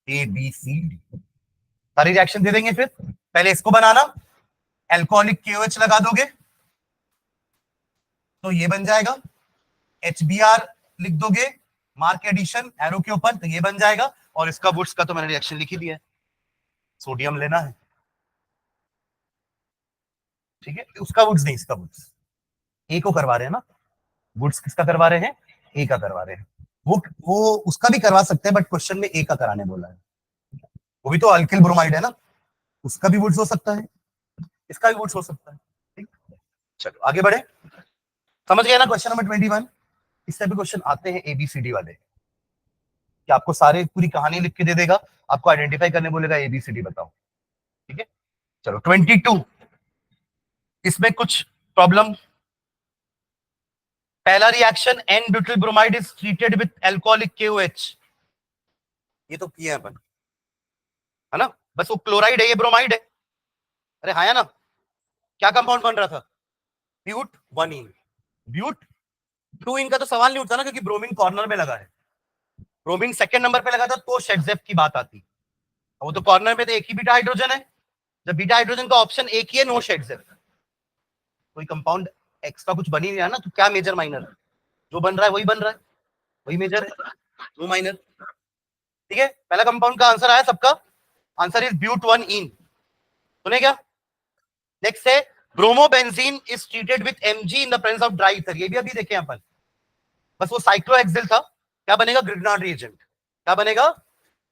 ए बी सी डी सारे रिएक्शन दे देंगे, फिर पहले इसको बनाना, एल्कोहलिक KOH लगा दोगे तो ये बन जाएगा, HBr लिख दोगे, मार्क एडिशन एरो के ऊपर, तो ये बन जाएगा, और इसका वुड्स का तो मैंने रिएक्शन लिख ही दिया है, सोडियम लेना है, ठीक है, उसका वुड्स नहीं, इसका वुड्स, ए को करवा रहे हैं ना, वुड्स किसका करवा रहे हैं, ए का करवा रहे हैं, वो उसका भी करवा सकते हैं बट क्वेश्चन में ए का कराने बोला है, वो भी तो अल्किल ब्रोमाइड है ना, उसका भी वुड्स हो सकता है, इसका भी वुड्स हो सकता है, ठीक, चलो आगे बढ़े, समझ गए ना क्वेश्चन नंबर 21। इस टाइप के क्वेश्चन आते हैं ABCD वाले, कि आपको सारे पूरी कहानी लिख के दे देगा, आपको आइडेंटिफाई करने बोलेगा ABCD बताओ, ठीक है, चलो 22, इसमें कुछ प्रॉब्लम, पहला reaction n butyl bromide is treated with alcoholic KOH, ये तो किया है अपन, है ना, बस वो क्लोराइड है, ये ब्रोमाइड है, अरे हाँ ना, क्या कंपाउंड बन रहा था, ब्यूट 1 इन, ब्यूट 2 इन का तो सवाल नहीं उठता ना, क्योंकि ब्रोमीन कॉर्नर में लगा है, ब्रोमीन सेकंड नंबर पे लगा था तो शेडजेफ की बात आती, वो तो कॉर्नर में तो एक ही बीटा हाइड्रोजन है, जब बीटा हाइड्रोजन का ऑप्शन एक ही है, नो शेडजेफ, कोई कंपाउंड एक्स्ट्रा कुछ बन ही नहीं रहा ना, तो क्या मेजर माइनर, जो बन रहा है वही बन रहा है, वही मेजर है, वो माइनर, ठीक है, पहला कंपाउंड का आंसर आया सबका, आंसर इज ब्यूट 1 इन, सुने क्या, नेक्स्ट है bromobenzene is treated with Mg in the presence of dry ether, ये भी अभी देखे अपन, बस वो साइक्लोहेक्सिल था, क्या बनेगा, ग्रिग्नार्ड रिएजेंट, क्या बनेगा,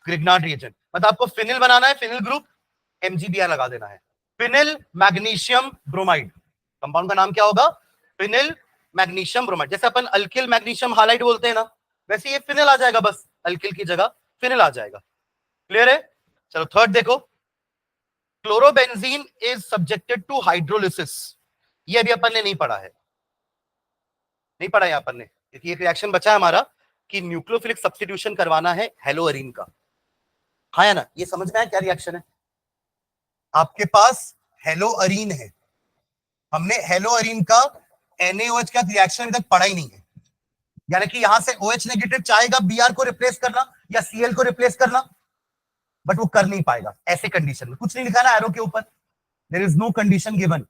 ग्रिग्नार्ड रिएजेंट, मतलब आपको फिनिल बनाना है, फिनिल ग्रुप MgBr लगा देना है, फिनिल मैग्नीशियम ब्रोमाइड, कंपाउंड का नाम क्या होगा, फिनिल मैग्नीशियम ब्रोमाइड, जैसे अपन अल्किल मैग्नीशियम हालाइड बोलते हैं ना, वैसे ये फिनिल आ जाएगा, बस अल्किल की जगह फिनिल आ जाएगा, क्लियर है, चलो थर्ड देखो, chlorobenzene is subjected to hydrolysis, ये अभी अपन ने नहीं पढ़ा है, नहीं पढ़ा है अपन ने, क्योंकि एक रिएक्शन बचा है हमारा कि न्यूक्लियोफिलिक सब्स्टिट्यूशन करवाना है हेलोअरीन का, हाँ या ना, ये समझ में आया क्या रिएक्शन है, आपके पास हेलोअरीन है, हमने हेलोअरीन का NaOH का रिएक्शन अभी तक पढ़ा ही नहीं है, यानी कि यहां से OH नेगेटिव चाहेगा Br को रिप्लेस करना या Cl को रिप्लेस करना, बट वो कर नहीं पाएगा, ऐसे कंडीशन में कुछ नहीं लिखा ना एरो के ऊपर, there is no condition given,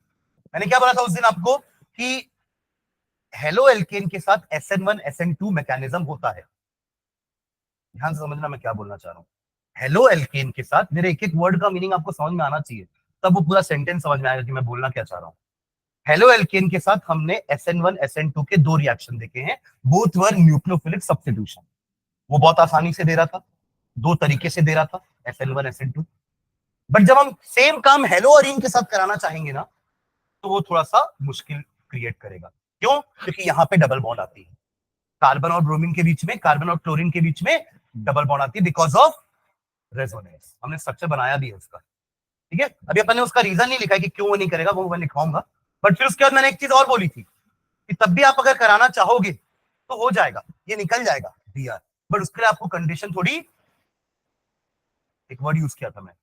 मैंने क्या बोला था उस दिन आपको कि हेलो एल्केन के साथ SN1 SN2 मैकेनिज्म होता है, ध्यान से समझना मैं क्या बोलना चाह रहा हूं, हेलो एल्केन के साथ, मेरे एक एक वर्ड का मीनिंग आपको समझ में आना चाहिए, तब वो पूरा सेंटेंस समझ में आएगा कि मैं बोलना क्या चाह रहा हूं, हेलो एल्केन के साथ हमने SN1 SN2 के 2 रिएक्शन देखे हैं, बोथ वर न्यूक्लियोफिलिक सब्स्टिट्यूशन, वो बहुत आसानी से दे रहा था, 2 तरीके से दे रहा था SN1 SN2, बट जब हम सेम काम हेलोअरीन के साथ कराना चाहेंगे ना, तो वो थोड़ा सा मुश्किल क्रिएट करेगा, क्यों, क्योंकि यहाँ पे डबल बॉन्ड आती है, कार्बन और ब्रोमीन के बीच में, कार्बन और क्लोरीन के बीच में डबल बॉन्ड आती है बिकॉज ऑफ रेजोनेंस, हमने स्ट्रक्चर बनाया भी है उसका, ठीक है, अभी अपन ने उसका रीजन नहीं लिखा है कि क्यों वो नहीं करेगा, वो मैं लिखाऊंगा, बट फिर उसके बाद मैंने एक चीज और बोली थी कि तब भी आप अगर कराना चाहोगे तो हो जाएगा, ये निकल जाएगा Br, बट उसके लिए आपको कंडीशन थोड़ी, एक वर्ड यूज किया था मैं,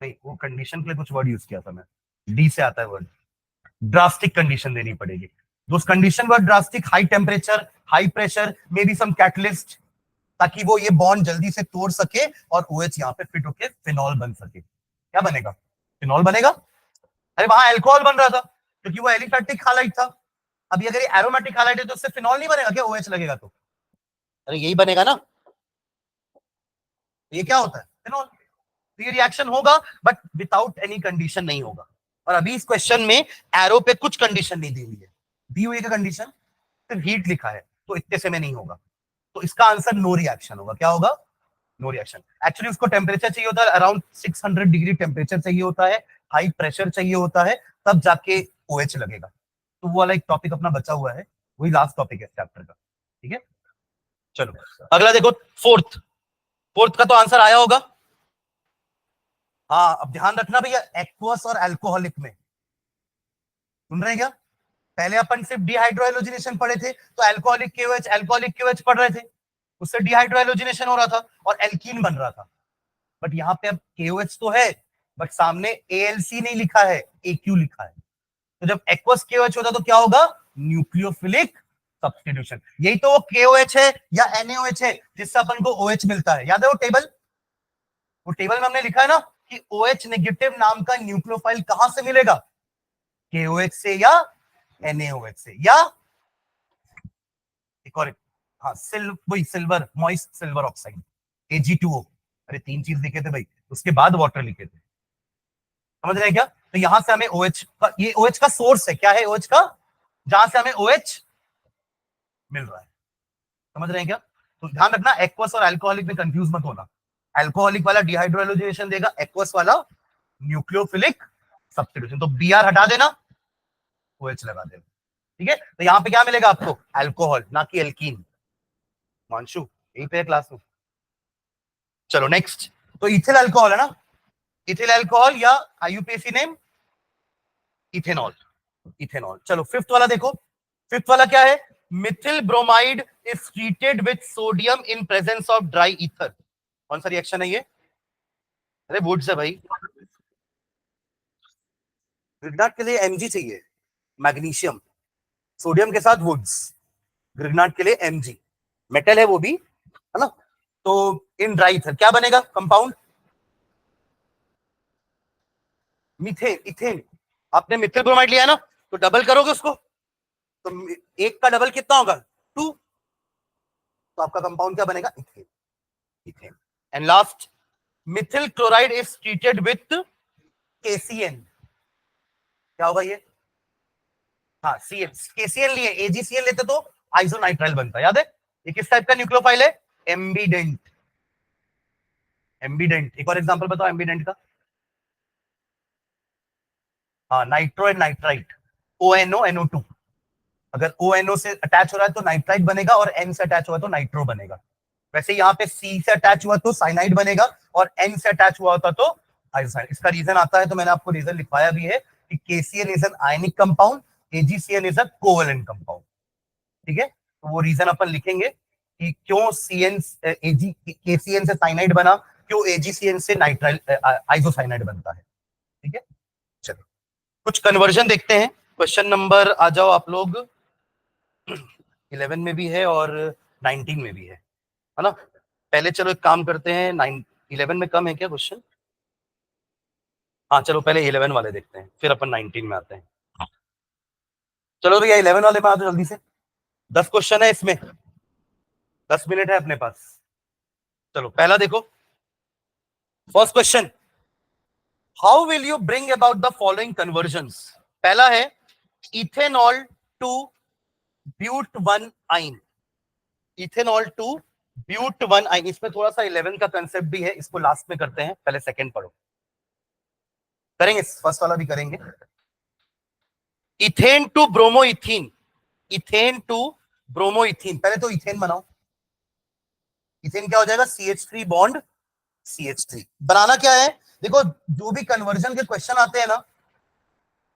नहीं वो कंडीशन के लिए कुछ वर्ड यूज किया था मैं, डी से आता है वर्ड। ड्रास्टिक कंडीशन देनी पड़ेगी। Those condition were drastic, high temperature, high pressure, maybe some catalyst, ताकि वो ये बॉन्ड जल्दी से तोड़ सके और OH यहाँ पे फिट होके फिनॉल बन सके। क्या बनेगा? फिनॉल बनेगा। अरे वहां अल्कोहल बन रहा था क्योंकि वो एलिफैटिक हैलाइड था। अभी अगर ये एरोमेटिक हैलाइड है तो उससे फिनॉल नहीं बनेगा क्या? OH लगेगा तो अरे यही बनेगा ना। ये क्या होता है? फिनॉल। तो ये रिएक्शन होगा बट विदाउट एनी कंडीशन नहीं होगा। और अभी इस क्वेश्चन में एरो पे कुछ कंडीशन नहीं दी हुई है। दी हुई है कंडीशन सिर्फ हीट लिखा है, तो इतने से में नहीं होगा। तो इसका आंसर नो रिएक्शन होगा। क्या होगा? No reaction. एक्चुअली उसको टेम्परेचर चाहिए होता है अराउंड 600 डिग्री टेम्परेचर चाहिए होता है, हाई प्रेशर चाहिए होता है, तब जाके OH लगेगा। तो वो वाला एक टॉपिक अपना बचा हुआ है, वही लास्ट टॉपिक है चैप्टर का। ठीक है, चलो अगला देखो। फोर्थ, फोर्थ का तो आंसर आया होगा। हाँ, अब ध्यान रखना भैया, एक्वस और अल्कोहलिक में, सुन रहे हैं क्या? पहले अपन सिर्फ डिहाइड्रोएलोजिनेशन पढ़े थे, तो अल्कोहलिक KOH, अल्कोहलिक KOH पढ़ रहे थे, उससे डिहाइड्रोएलोजिनेशन हो रहा था और एल्कीन बन रहा था। बट यहाँ पे अब KOH तो है, बट सामने ALC नहीं लिखा है, AQ लिखा है। तो जब एक्वस KOH होता तो क्या होगा? Nucleophilic substitution. यही तो वो KOH है या NaOH है जिससे अपन को OH मिलता है। याद है वो टेबल? वो टेबल में हमने लिखा है ना कि OH नेगेटिव नाम का न्यूक्लियोफाइल कहां से मिलेगा? KOH से या NaOH से, या एक और, हाँ वही silver, moist silver oxide, Ag2O। अरे तीन चीज लिखे थे भाई, उसके बाद वाटर लिखे थे। समझ रहे हैं क्या? तो यहां से हमें OH का, ये OH का सोर्स है। क्या है OH का? जहां से हमें OH मिल रहा है। समझ रहे हैं क्या? तो ध्यान रखना, एक्वस और अल्कोहलिक में कंफ्यूज मत होना। अल्कोहलिक वाला डिहाइड्रोएलोजिनेशन देगा, एक्वस वाला न्यूक्लियोफिलिक सब्स्टिट्यूशन। तो Br हटा देना, OH लगा देना। ठीक है, तो यहां पे क्या मिलेगा आपको? अल्कोहल, ना कि एल्कीन। मानशु यही पे क्लास में। चलो नेक्स्ट, तो इथिल अल्कोहल है ना, इथिल अल्कोहल या IUPAC नेम इथेनॉल। इथेनॉल। चलो फिफ्थ वाला देखो, फिफ्थ वाला क्या है? Mithil bromide is treated with sodium in presence of dry ether. कौन सा रिएक्शन है ये? अरे वुड्स है भाई। ग्रिग्नाट के लिए Mg चाहिए, मैग्नीशियम, सोडियम के साथ वुड्स। ग्रिग्नाट के लिए Mg, मेटल है वो भी, है ना। तो इन ड्राई ईथर क्या बनेगा कंपाउंड? Methane, ethane. आपने मिथिल ब्रोमाइड लिया है ना, तो डबल करोगे उसको, तो एक का डबल कितना होगा? 2। तो आपका कंपाउंड क्या बनेगा? Ethane, ethane. And last, Mithil chloride is treated with KCN। क्या होगा ये? हाँ, CN, KCN लिए, AgCN लेते तो आइसोनाइट्राइल बनता। याद है? ये किस टाइप का न्यूक्लियोफाइल है? एम्बीडेंट। एम्बीडेंट, एक और एग्जांपल बताओ एम्बीडेंट का। हाँ, nitro and nitrite, ONO NO2। अगर ONO से अटैच हो रहा है तो नाइट्राइट बनेगा, और N से अटैच हुआ तो नाइट्रो बनेगा। वैसे यहाँ पे C से अटैच हुआ तो साइनाइड बनेगा, और N से अटैच हुआ होता तो आइसोसाइनाइड। इसका रीजन आता है, तो मैंने आपको रीजन लिखवाया भी है कि KCN is an ionic compound, AgCN is a covalent compound. ठीक है, तो वो रीजन अपन लिखेंगे कि क्यों KCN से साइनाइड बना, क्यों AgCN से नाइट्राइल आइसोसाइनाइड बनता है। ठीक है, चलो कुछ कन्वर्जन देखते हैं। क्वेश्चन नंबर आ जाओ आप लोग, 11 में भी है और 19 में भी है ना। पहले चलो एक काम करते हैं, 11 में कम है क्या क्वेश्चन? हाँ चलो पहले 11 वाले देखते हैं, फिर अपन 19 में आते हैं। चलो भैया 11 वाले में आ जाओ जल्दी से। 10 क्वेश्चन है इसमें, 10 मिनट है अपने पास। चलो पहला देखो, first question, how will you bring about the following conversions. पहला है ethanol to but one yne, ethanol to but one yne. इसमें थोड़ा सा 11 का कंसेप्ट भी है, इसको लास्ट में करते हैं, पहले सेकंड पढ़ो। करेंगे, फर्स्ट वाला भी करेंगे। Ethane to bromoethene, ethane to bromoethene. पहले तो इथेन बनाओ। इथेन क्या हो जाएगा? CH3 bond CH3। बनाना क्या है? देखो, जो भी कन्वर्जन के क्वेश्चन आते हैं ना,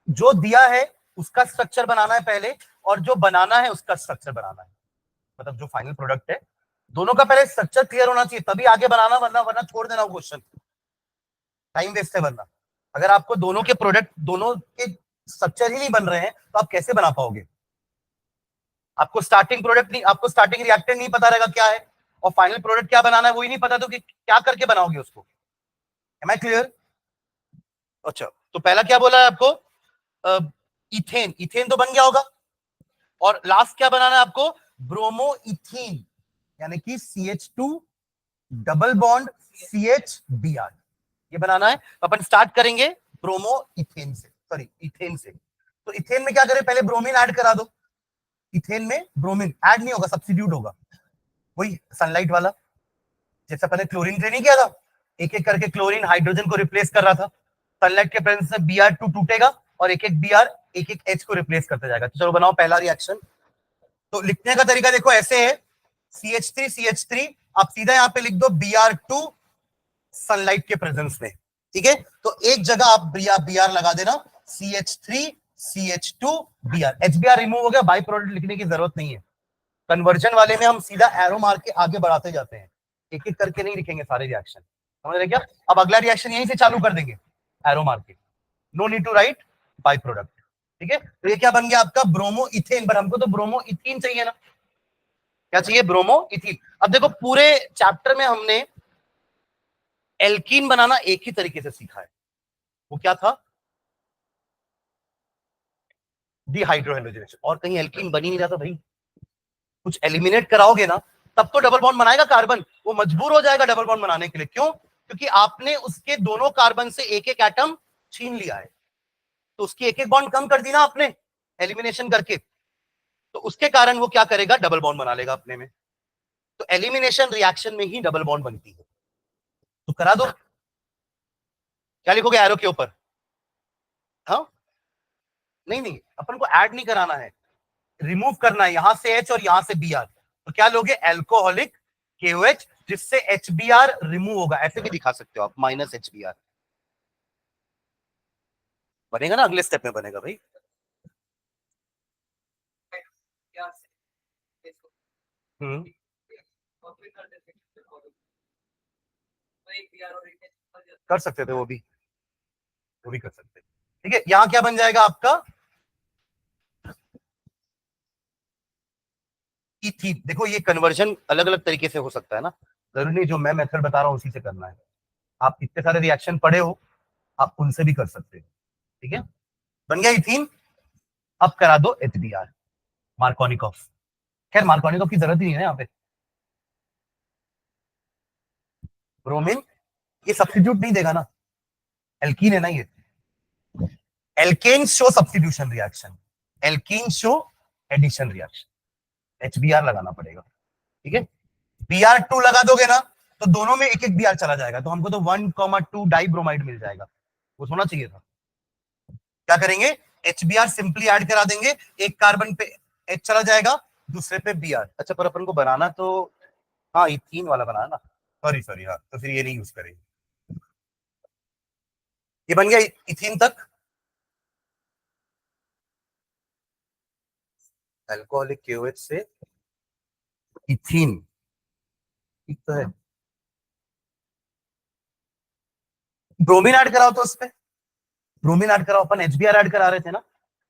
जो दिया है उसका स्ट्रक्चर बनाना है पहले, और जो बनाना है उसका स्ट्रक्चर बनाना है। मतलब जो फाइनल प्रोडक्ट है, दोनों का पहले स्ट्रक्चर क्लियर होना चाहिए, तभी आगे बनाना, वरना वरना छोड़ देना वो क्वेश्चन, टाइम वेस्ट है वरना। अगर आपको दोनों के प्रोडक्ट, दोनों के स्ट्रक्चर ही नहीं बन रहे हैं तो आप कैसे बना पाओगे? आपको स्टार्टिंग प्रोडक्ट नहीं, आपको स्टार्टिंग रिएक्टेंट नहीं पता रहेगा क्या है, और फाइनल प्रोडक्ट क्या बनाना है वो ही नहीं पता, तो कि क्या करके बनाओगे उसको? Am I clear? अच्छा, तो पहला क्या बोला है आपको? इथेन, इथेन तो बन गया होगा। और लास्ट क्या बनाना है आपको? ब्रोमो इथीन, यानी कि CH2 double bond CH Br, ये बनाना है। तो अपन स्टार्ट करेंगे ब्रोमो इथेन से, सॉरी इथेन से। तो इथेन में क्या करें, पहले ब्रोमीन ऐड करा दो। इथेन में ब्रोमीन ऐड नहीं होगा, सब्स्टिट्यूट होगा, वही सनलाइट वाला, जैसे पहले क्लोरीन से नहीं किया था, एक एक करके क्लोरीन हाइड्रोजन को रिप्लेस कर रहा था। सनलाइट के प्रेजेंस में Br2 टूटेगा और एक एक Br एक एक H को रिप्लेस करते जाएगा। तो चलो बनाओ पहला रिएक्शन। तो लिखने का तरीका देखो ऐसे है, CH3 CH3, आप सीधा यहां पे लिख दो Br2 सनलाइट के प्रेजेंस में, ठीक है। तो एक जगह आप Br लगा देना, CH3 CH2 Br, HBr remove हो गया, बाई प्रोडक्ट लिखने की जरूरत नहीं है। कन्वर्जन वाले में हम सीधा एरो मार के आगे बढ़ाते जाते हैं, एक एक करके नहीं लिखेंगे सारे रिएक्शन, समझ रहे क्या? अब अगला रिएक्शन यहीं से चालू कर देंगे एरो मार के, no need to write by product, ठीक है। तो ये क्या बन गया आपका? ब्रोमो इथेन, पर हमको तो ब्रोमो इथीन चाहिए ना, क्या चाहिए? Bromo ethene. अब देखो पूरे चैप्टर में हमने एल्कीन बनाना एक ही तरीके से सीखा है, वो क्या था? डिहाइड्रोहेलोजेनेशन, और कहीं एल्कीन बन ही नहीं जाता भाई। कुछ एलिमिनेट कराओगे ना तब तो डबल बॉन्ड बनाएगा कार्बन, वो मजबूर हो जाएगा डबल बॉन्ड बनाने के लिए। क्यों? क्योंकि आपने उसके दोनों कार्बन से एक एक एटम छीन लिया है, तो उसकी एक एक बॉन्ड कम कर दी ना आपने एलिमिनेशन करके, तो उसके कारण वो क्या करेगा? डबल बॉन्ड बना लेगा अपने में। तो एलिमिनेशन रिएक्शन में ही डबल बॉन्ड बनती है। तो करा दो, क्या लिखोगे एरो के ऊपर? हाँ, नहीं नहीं, अपन को ऐड नहीं कराना है, रिमूव करना है, यहां से H और यहां से Br। तो क्या लोगे? एल्कोहलिक KOH, जिससे HBr रिमूव होगा। ऐसे भी दिखा सकते हो आप, -HBr बनेगा ना, अगले स्टेप में बनेगा भाई। हम्म, कर सकते थे वो भी कर सकते, ठीक है। यहां क्या बन जाएगा आपका? इथीन। देखो ये कन्वर्जन अलग अलग तरीके से हो सकता है ना, जरूरी नहीं जो मैं मेथड बता रहा हूं उसी से करना है। आप इतने सारे रिएक्शन पढ़े हो, आप उनसे भी कर सकते हो, ठीक है। बन गया इथीन। अब करा दो HBr, मार्कोनिकॉफ। खैर मार्कोनिकॉफ की जरूरत ही नहीं है यहाँ पे, ब्रोमीन ये सब्स्टिट्यूट नहीं देगा ना, एल्कीन है ना ये। Alkane show substitution reaction, alkene show addition reaction, HBr लगाना पड़ेगा, ठीक है। Br2 लगा दोगे ना तो दोनों में एक एक Br चला जाएगा, तो हमको तो 1,2 डाई ब्रोमाइड मिल जाएगा, वो होना चाहिए था। क्या करेंगे? HBr सिंपली ऐड करा देंगे, एक कार्बन पे H चला जाएगा, दूसरे पे Br। अच्छा, पर अपन को बनाना तो हाँ इथीन वाला बनाना ना, सॉरी सॉरी, हाँ तो फिर ये नहीं यूज करेंगे। ये बन गया इथीन तक, अल्कोहलिक KOH से इथीन, ठीक तो है। ब्रोमीन ऐड कराओ, तो उस पे ब्रोमीन ऐड कराओ, अपन HBr ऐड करा रहे थे ना,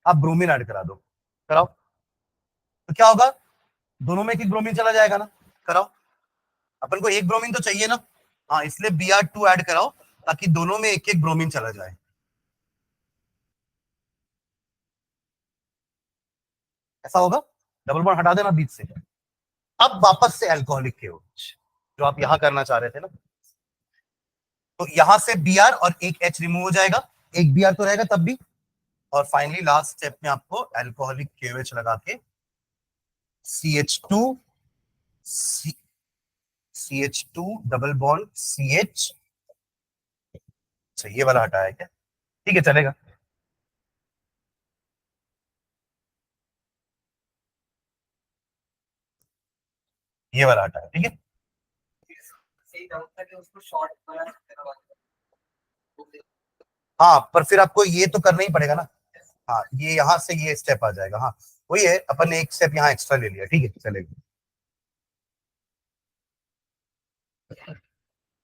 आप ब्रोमीन ऐड करा दो, कराओ। तो क्या होगा? दोनों में एक एक ब्रोमीन चला जाएगा ना, कराओ। अपन को एक ब्रोमीन तो चाहिए ना, हाँ इसलिए Br2 ऐड कराओ ताकि दोनों में एक एक ब्रोमीन चला जाए। ऐसा होगा, डबल बॉन्ड हटा देना बीच से। अब वापस से अल्कोहलिक KOH, जो आप यहां करना चाह रहे थे ना, तो यहां से Br और एक H रिमूव हो जाएगा, एक Br तो रहेगा तब भी। और फाइनली लास्ट स्टेप में आपको अल्कोहलिक KOH लगा के CH2 CH2 double bond CH, अच्छा ये वाला हटाया है क्या? ठीक है चलेगा। ये वाला हटाया, ठीक है। हाँ पर फिर आपको ये तो करना ही पड़ेगा ना, हाँ ये यहाँ से ये स्टेप आ जाएगा, हाँ वही है, अपन ने एक स्टेप यहाँ एक्स्ट्रा ले लिया, ठीक है चलेगा।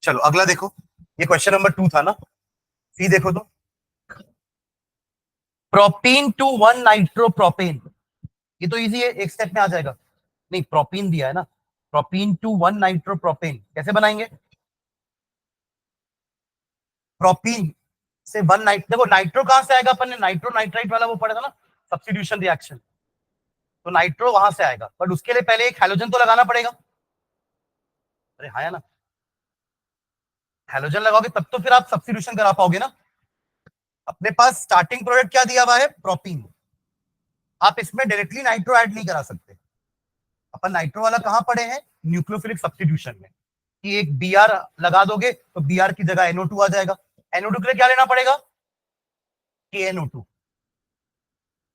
चलो अगला देखो, ये क्वेश्चन नंबर 2 था ना, सी देखो तो, प्रोपीन टू 1 नाइट्रोप्रोपेन, ये तो इजी है, एक स्टेप में आ जाएगा। नहीं, प्रोपीन दिया है ना, प्रोपीन टू 1 नाइट्रोप्रोपेन कैसे बनाएंगे? प्रोपीन से 1 नाइट, देखो नाइट्रो कहां से आएगा, अपन ने नाइट्रो नाइट्राइट वाला वो पढ़ा था ना, सब्स्टिट्यूशन रिएक्शन, तो नाइट्रो वहां से आएगा, बट उसके लिए पहले एक हैलोजन तो लगाना पड़ेगा। अरे हाँ या ना, हैलोजन लगाओगे तब तो फिर आप सब्स्टिट्यूशन करा पाओगे ना। अपने पास स्टार्टिंग प्रोडक्ट क्या दिया हुआ है, प्रोपीन, आप इसमें डायरेक्टली नाइट्रो ऐड नहीं करा सकते। अपन नाइट्रो वाला कहां पढ़े हैं, न्यूक्लियोफिलिक सब्स्टिट्यूशन में, कि एक बीआर लगा दोगे तो बीआर की जगह NO2 आ जाएगा। NO2 के लिए क्या लेना पड़ेगा, KNO2,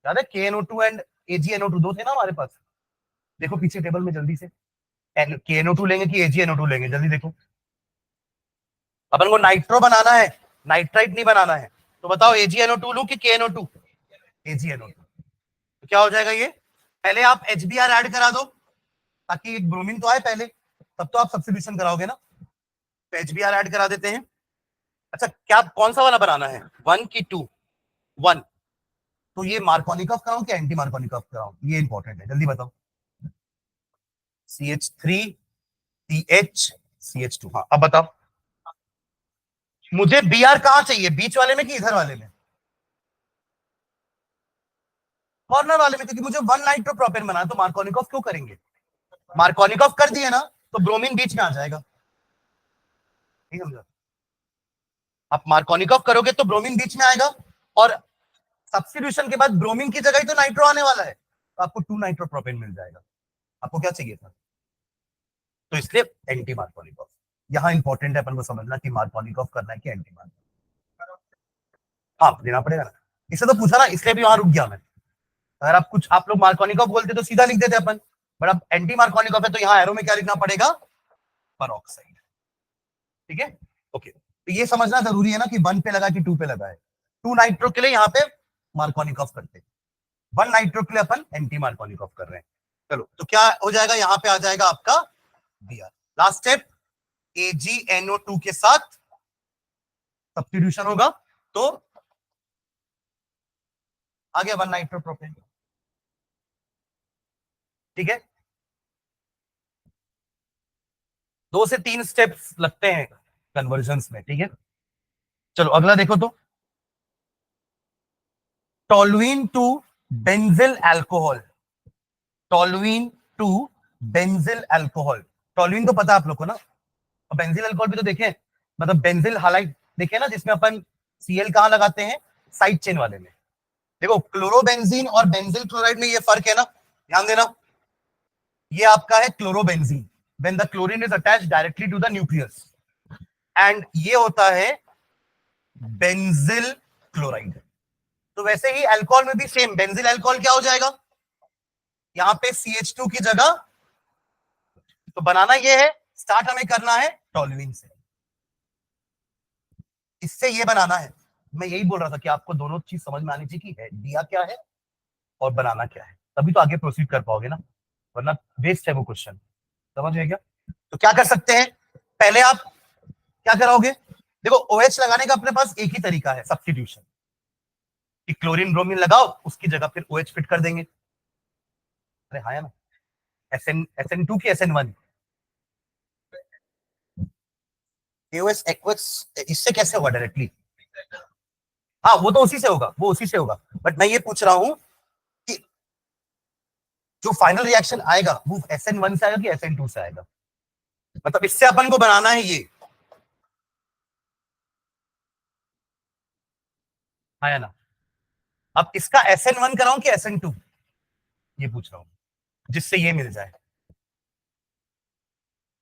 याद है KNO2 एंड AgNO2 दो थे ना हमारे पास, देखो पीछे टेबल में जल्दी से, KNO2 लेंगे कि AgNO2 लेंगे, जल्दी देखो। अपन को नाइट्रो बनाना है, नाइट्राइट नहीं बनाना है, तो बताओ AgNO2 लूं कि KNO2? AgNO2, तो क्या हो जाएगा ये, पहले आप HBr ऐड करा दो ताकि एक ब्रोमीन तो आए पहले, तब तो आप सब्स्टिट्यूशन कराओगे ना, तो HBr ऐड करा देते हैं। अच्छा, क्या कौन सा वाला बनाना है, 1 की 2? 1, तो ये मार्कोनिकॉफ कराऊं कि एंटी मार्कोनिकॉफ कराऊं, ये इंपॉर्टेंट है, जल्दी बताओ। CH3 CH CH2, हाँ अब बताओ मुझे Br कहां चाहिए, बीच वाले में कि इधर वाले में? कॉर्नर वाले में, क्योंकि मुझे 1 नाइट्रोप्रोपेन बनाना, तो मार्कोनिकॉफ क्यों करेंगे, मार्कोनिकॉफ कर दिए ना तो ब्रोमीन बीच में आ जाएगा, नहीं समझा? आप मार्कोनिकॉफ करोगे तो ब्रोमीन बीच में आएगा, और सब्स्टिट्यूशन के बाद ब्रोमीन की जगह ही तो नाइट्रो आने वाला है, तो आपको 2 नाइट्रोप्रोपेन मिल जाएगा। आपको क्या चाहिए था, तो इसलिए एंटी मार्कोनिकॉफ, यहां इंपॉर्टेंट है अपन को समझना कि मार्कोनिकॉफ करना है कि एंटी मार्कोनिकॉफ। हाँ देना पड़ेगा ना, इसे तो पूछा ना, इसलिए भी वहां रुक गया मैं। अगर आप कुछ आप लोग मार्कोनिकॉफ बोलते तो सीधा लिख देते अपन, बट अब एंटी मार्कोनिकॉफ है तो यहाँ एरो में क्या लिखना पड़ेगा, पेरोक्साइड, ठीक है। ओके, तो ये समझना जरूरी है ना कि 1 पे लगा कि 2 पे लगा है। 2 नाइट्रो के लिए यहाँ पे मार्कोनिकॉफ करते हैं, 1 नाइट्रो के लिए अपन एंटी मार्कोनिकॉफ कर रहे हैं। चलो, तो क्या हो जाएगा, यहाँ पे आ जाएगा आपका Br। लास्ट स्टेप, AgNO2 के साथ सब्स्टिट्यूशन होगा, तो आ गया 1 नाइट्रोप्रोपेन, ठीक है। 2 से 3 स्टेप्स लगते हैं कन्वर्जन में, ठीक है। चलो अगला देखो, तो toluene to benzyl alcohol, toluene to benzyl alcohol, toluene तो पता है आप लोग को ना, और बेंजिल अल्कोहल भी तो देखे, मतलब बेंजिल हालाइड देखे ना, जिसमें अपन Cl कहां लगाते हैं, साइड चेन वाले में। देखो क्लोरोबेंजीन और बेंजिल क्लोराइड में ये फर्क है ना, ध्यान देना, ये आपका है chlorobenzene, when the chlorine is attached directly to the nucleus, and ये होता है बेंजिल क्लोराइड। तो वैसे ही अल्कोहल में भी सेम, बेंजिल अल्कोहल क्या हो जाएगा, यहाँ पे CH2 की जगह, तो बनाना ये है, स्टार्ट हमें करना है टोलुइन से, इससे ये बनाना है। मैं यही बोल रहा था कि आपको दोनों चीज समझ में आनी चाहिए कि है दिया क्या है और बनाना क्या है, तभी तो आगे प्रोसीड कर पाओगे ना, वरना वेस्ट है वो क्वेश्चन, समझ गए क्या? तो क्या कर सकते हैं, पहले आप क्या कराओगे, देखो OH लगाने का अपने पास एक ही तरीका है, सब्स्टिट्यूशन, कि क्लोरीन ब्रोमीन लगाओ, उसकी जगह फिर OH फिट कर देंगे। अरे हाँ ना, SN2 की SN1, AOS एक्वस, इससे कैसे होगा डायरेक्टली, हाँ वो तो उसी से होगा, वो उसी से होगा, बट मैं ये पूछ रहा हूं कि जो फाइनल रिएक्शन आएगा वो SN1 से आएगा कि SN2 से आएगा, मतलब इससे अपन को बनाना है ये, आया ना। अब इसका SN1 कराऊं कि SN2, ये पूछ रहा हूं, जिससे ये मिल जाए।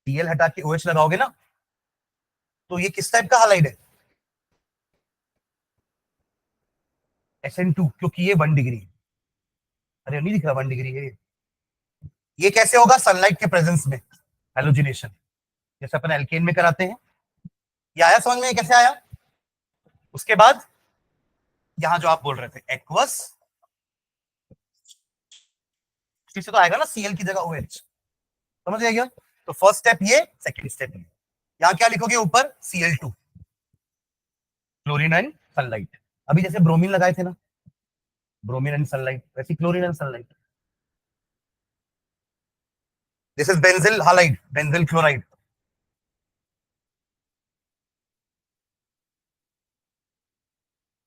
Cl हटा के OH लगाओगे ना, तो ये किस टाइप का हालाइड है, SN2, क्योंकि ये 1 डिग्री, अरे नहीं दिख रहा 1 डिग्री है, ये कैसे होगा, सनलाइट के प्रेजेंस में हेलोजिनेशन, जैसे अपन एल्केन में कराते हैं। ये आया समझ में, कैसे आया? उसके बाद यहां जो आप बोल रहे थे एक्वस, फिर से तो आएगा ना Cl की जगह OH, समझ गया? तो फर्स्ट स्टेप ये, सेकंड स्टेप ये, यहां क्या लिखोगे ऊपर, Cl2, क्लोरीन एंड सनलाइट, अभी जैसे ब्रोमीन लगाए थे ना, ब्रोमीन एंड सनलाइट, वैसे chlorine and sunlight. This is benzyl halide, benzyl chloride.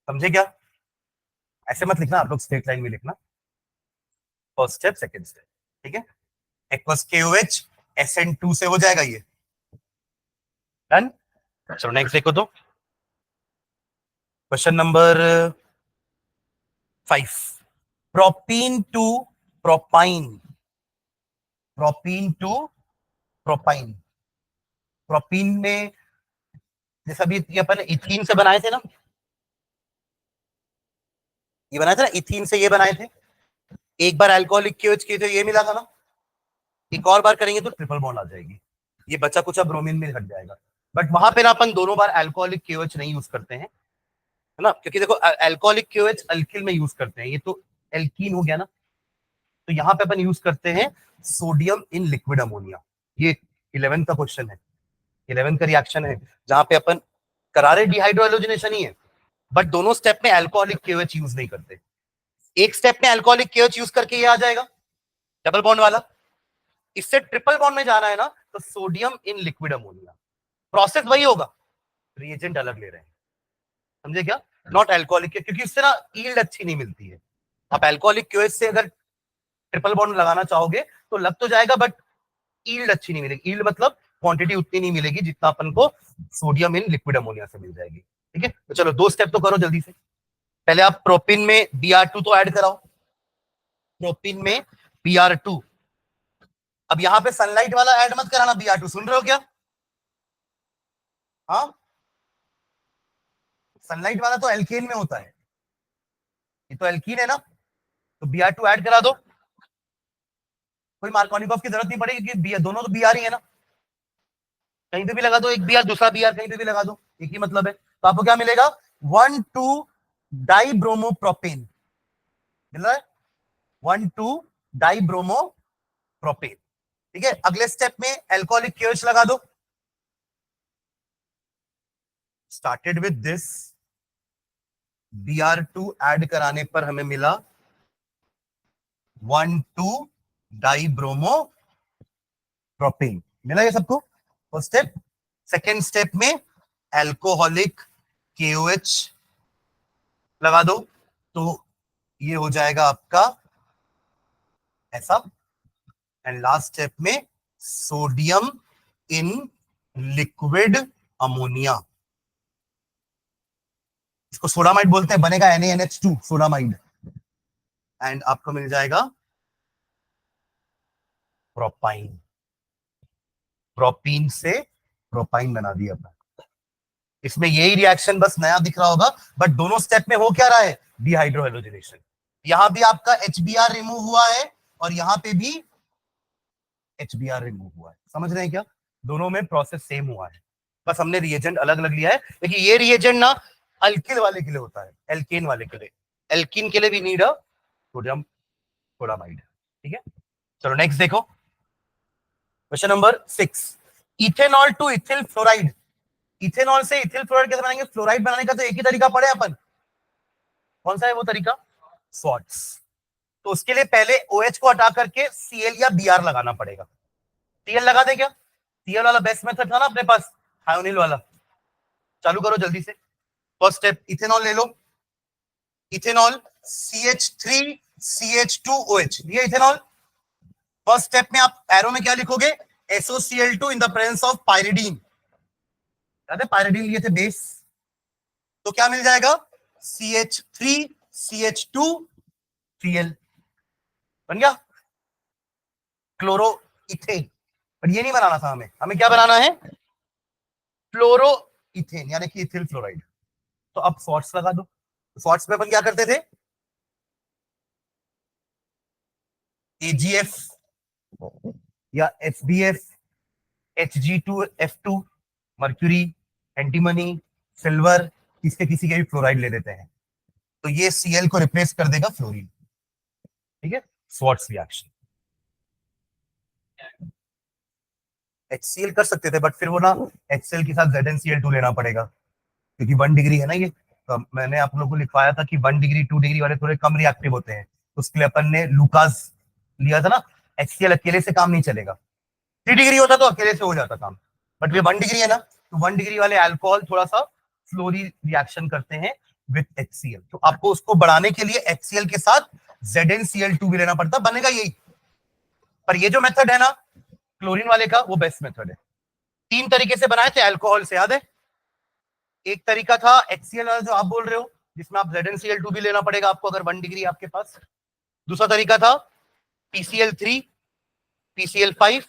समझे क्या? ऐसे मत लिखना आप लोग, स्ट्रेट लाइन में लिखना, फर्स्ट स्टेप सेकंड स्टेप, ठीक है। एक्वस KOH SN2 से हो जाएगा ये, डन। चलो नेक्स्ट देखो तो, question number 5, propene to propyne, propene to propyne. Propene में जैसा भी ये अपन इथीन से बनाए थे ना, ये बनाए थे ना इथीन से, ये बनाए थे, एक बार अल्कोहलिक KOH किए थे, ये मिला था ना, एक और बार करेंगे तो ट्रिपल बॉन्ड आ जाएगी, ये बचा कुछ ब्रोमीन में हट जाएगा। बट वहां पे ना अपन दोनों बार अल्कोहलिक KOH नहीं यूज करते हैं, है ना, क्योंकि देखो अल्कोहलिक KOH अल्किल में यूज करते हैं, ये तो एल्कीन हो गया ना, तो यहाँ पे अपन यूज करते हैं सोडियम इन लिक्विड अमोनिया। ये 11th का क्वेश्चन है, 11th का रिएक्शन है, जहां पे अपन करारे डिहाइड्रो हेलोजिनेशन ही है, बट दोनों स्टेप में अल्कोहलिक KOH यूज नहीं करते। एक स्टेप में अल्कोहलिक KOH यूज करके ये आ जाएगा डबल बॉन्ड वाला, इससे ट्रिपल बॉन्ड में जाना है ना, तो sodium in liquid ammonia, process वही होगा, रिएजेंट अलग ले रहे हैं, समझे क्या? नॉट अल्कोहलिक, क्योंकि इससे ना यील्ड अच्छी नहीं मिलती है। आप अल्कोहलिक KOH से अगर ट्रिपल बॉन्ड लगाना चाहोगे तो लग तो जाएगा, बट यील्ड अच्छी नहीं मिलेगी, यील्ड मतलब क्वांटिटी उतनी नहीं मिलेगी जितना अपन को सोडियम इन लिक्विड अमोनिया से मिल जाएगी, ठीक है। तो चलो दो स्टेप तो करो जल्दी से, पहले आप प्रोपिन में Br2 तो ऐड कराओ, प्रोपिन में Br2। अब यहां पे सनलाइट वाला ऐड मत कराना Br2, सुन रहे हो क्या? हाँ, सनलाइट वाला तो एल्केन में होता है, ये तो एल्कीन है ना, तो Br2 ऐड करा दो, कोई मार्कोनिकॉफ की जरूरत नहीं पड़ेगी क्योंकि दोनों तो Br ही है ना, कहीं पे भी लगा दो, एक Br दूसरा Br कहीं पे भी लगा दो, एक ही मतलब है। तो आपको क्या मिलेगा, 1,2 डाइब्रोमोप्रोपेन मिल रहा है, 1,2 डाइब्रोमोप्रोपेन, ठीक है। अगले स्टेप में एल्कोहलिक KOH लगा दो, started with this, Br2 add कराने पर हमें मिला 1,2 डाइब्रोमोप्रोपेन, मिला ये सबको, फर्स्ट स्टेप। सेकेंड स्टेप में एल्कोहलिक KOH लगा दो, तो ये हो जाएगा आपका ऐसा, एंड लास्ट स्टेप में सोडियम इन लिक्विड अमोनिया, इसको सोडामाइड बोलते हैं, बनेगा NaNH2 सोडामाइड, एंड आपको मिल जाएगा प्रोपाइन, प्रोपीन से प्रोपाइन बना दिया अपना। इसमें यही रिएक्शन बस नया दिख रहा होगा, बट दोनों स्टेप में हो क्या रहा है, डिहाइड्रोहेलोजिनेशन। यहां भी आपका HBr रिमूव हुआ है और यहां पे भी HBr रिमूव हुआ है, समझ रहे हैं क्या? दोनों में प्रोसेस सेम हुआ है, बस हमने रिएजेंट अलग अलग लिया है। लेकिन ये रिएजेंट ना अल्किल वाले के लिए होता है, एल्केन वाले के लिए, एल्किन के लिए भी नीड अ सोडियम क्लोरामाइड, ठीक है। चलो नेक्स्ट देखो, question number 6, ethanol to ethyl fluoride. Ethanol से इथिल फ्लोराइड कैसे बनाएंगे? फ्लोराइड बनाने का तो एक ही तरीका पड़े अपन, कौन सा है वो तरीका? स्वॉट्स। तो उसके लिए पहले OH को हटा करके Cl या Br लगाना पड़ेगा। Cl लगा दे क्या? Cl वाला बेस्ट मेथड था ना अपने पास, हायोनिल वाला। चालू करो जल्दी से, फर्स्ट स्टेप इथेनॉल ले लो, इथेनॉल CH3CH2OH, ये इथेनॉल। फर्स्ट स्टेप में आप एरो में क्या लिखोगे, SOCl2 in the presence of pyridine, याद है पायरिडीन लिए थे बेस, तो क्या मिल जाएगा, CH3CH2Cl, बन गया क्लोरो इथेन। पर ये नहीं बनाना था हमें, हमें क्या बनाना है, फ्लोरो इथेन, यानी कि इथिल फ्लोराइड। तो अब स्वॉट्स लगा दो, स्वॉट्स में अपन क्या करते थे, AgF या FbF, Hg2F2, mercury, antimony, silver, किसके किसी के भी फ्लोराइड ले लेते हैं, तो ये Cl को रिप्लेस कर देगा फ्लोरीन, ठीक है। स्वॉट्स रिएक्शन, HCl कर सकते थे, बट फिर वो ना HCl के साथ ZnCl2 लेना पड़ेगा, क्योंकि 1 डिग्री है ना ये, मैंने आप लोगों को लिखवाया था कि 1 डिग्री 2 डिग्री वाले थोड़े कम रिएक्टिव होते हैं, उसके लिए अपन ने लूकास लिया था ना। HCl अकेले से काम नहीं चलेगा, 3 डिग्री होता तो अकेले से हो जाता काम, बट ये 1 डिग्री है ना, तो 1 डिग्री वाले अल्कोहल थोड़ा सा स्लोली रिएक्शन करते हैं विथ HCl, तो आपको उसको बढ़ाने के लिए HCl के साथ ZnCl2 भी लेना पड़ता, बनेगा यही। पर ये जो मेथड है ना क्लोरीन वाले का, वो बेस्ट मेथड है। 3 तरीके से बनाए थे अल्कोहल से, याद है? एक तरीका था HCl वाला जो आप बोल रहे हो, जिसमें आप ZnCl2 भी लेना पड़ेगा आपको अगर 1 डिग्री आपके पास। दूसरा तरीका था PCl3, PCl5,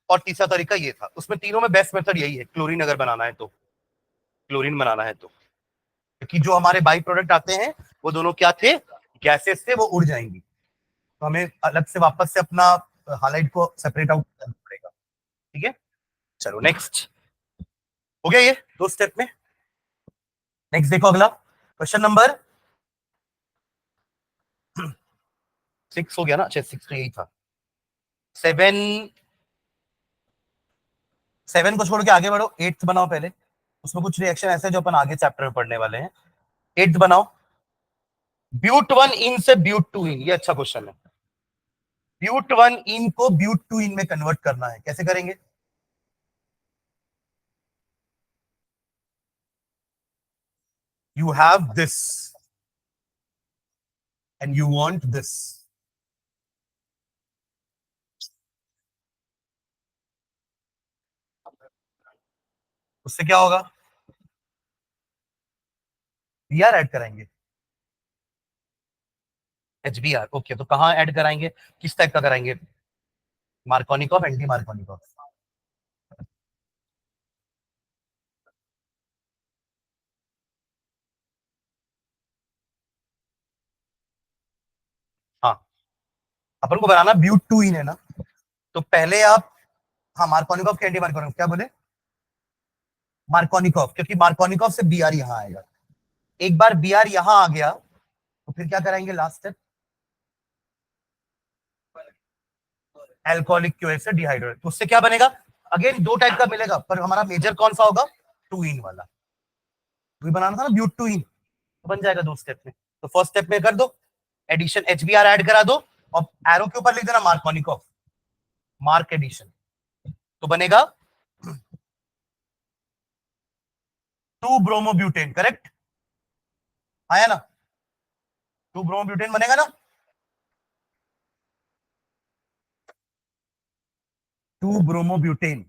और तीसरा तरीका ये था। उसमें तीनों में बेस्ट मेथड यही है, क्लोरीन अगर बनाना है तो, क्लोरीन बनाना है तो, क्योंकि जो हमारे बाई प्रोडक्ट आते हैं वो दोनों क्या थे, गैसेस थे, वो उड़ जाएंगी, तो हमें अलग से वापस से अपना हालाइट को सेपरेट आउट करना पड़ेगा। ठीक है, चलो नेक्स्ट। हो गया ये 2 स्टेप में। नेक्स्ट देखो अगला क्वेश्चन नंबर 6 हो गया ना, अच्छा 6 तो यही था। 7 को छोड़ के आगे बढ़ो, 8th बनाओ पहले, उसमें कुछ रिएक्शन ऐसे जो अपन आगे चैप्टर में पढ़ने वाले हैं। 8th बनाओ, ब्यूट 1 इन से ब्यूट 2 इन, ये अच्छा क्वेश्चन है। ब्यूट 1 इन को ब्यूट 2 इन में कन्वर्ट करना है, कैसे करेंगे? You have this and you want this. उससे क्या होगा? Br ऐड कराएंगे, HBr। ओके, तो कहाँ ऐड कराएंगे, किस टाइप का कराएंगे? Markovnikov, anti Markovnikov. हाँ, अपन को बनाना ब्यूट 2 इन है ना, तो पहले आप, हाँ मार्कोनिकॉफ के एंटी मार्कोनिकॉफ क्या बोले? मार्कोनिकॉफ, क्योंकि मार्कोनिकॉफ से Br यहाँ आएगा। एक बार Br यहाँ आ गया तो फिर क्या कराएंगे लास्ट स्टेप? एल्कोहलिक की वजह से डिहाइड्रेट, तो उससे क्या बनेगा? अगेन 2 टाइप का मिलेगा, पर हमारा मेजर कौन सा होगा? 2 इन वाला। वही बनाना था ना ब्यूट 2 इन, तो बन जाएगा 2 स्टेप में। तो फर्स्ट स्टेप में कर दो, एडिशन HBr ऐड करा दो, और एरो के ऊपर लिख देना मार्कोनिकॉफ, मार्क एडिशन, तो बनेगा 2 ब्रोमोब्यूटेन। करेक्ट आया ना? 2 ब्रोमोब्यूटेन बनेगा ना, 2 ब्रोमोब्यूटेन।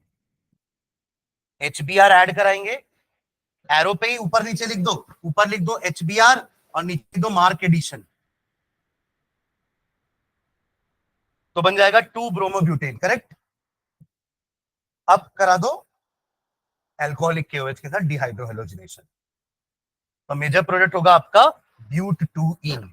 HBr ऐड कराएंगे, एरो पे ही ऊपर नीचे लिख दो, ऊपर लिख दो HBr और नीचे दो मार्क एडिशन, तो बन जाएगा 2 ब्रोमोब्यूटेन। करेक्ट, अब करा दो एल्कोहलिक KOH के साथ डिहाइड्रोहेलोजिनेशन, तो मेजर प्रोडक्ट होगा आपका ब्यूट 2 इन।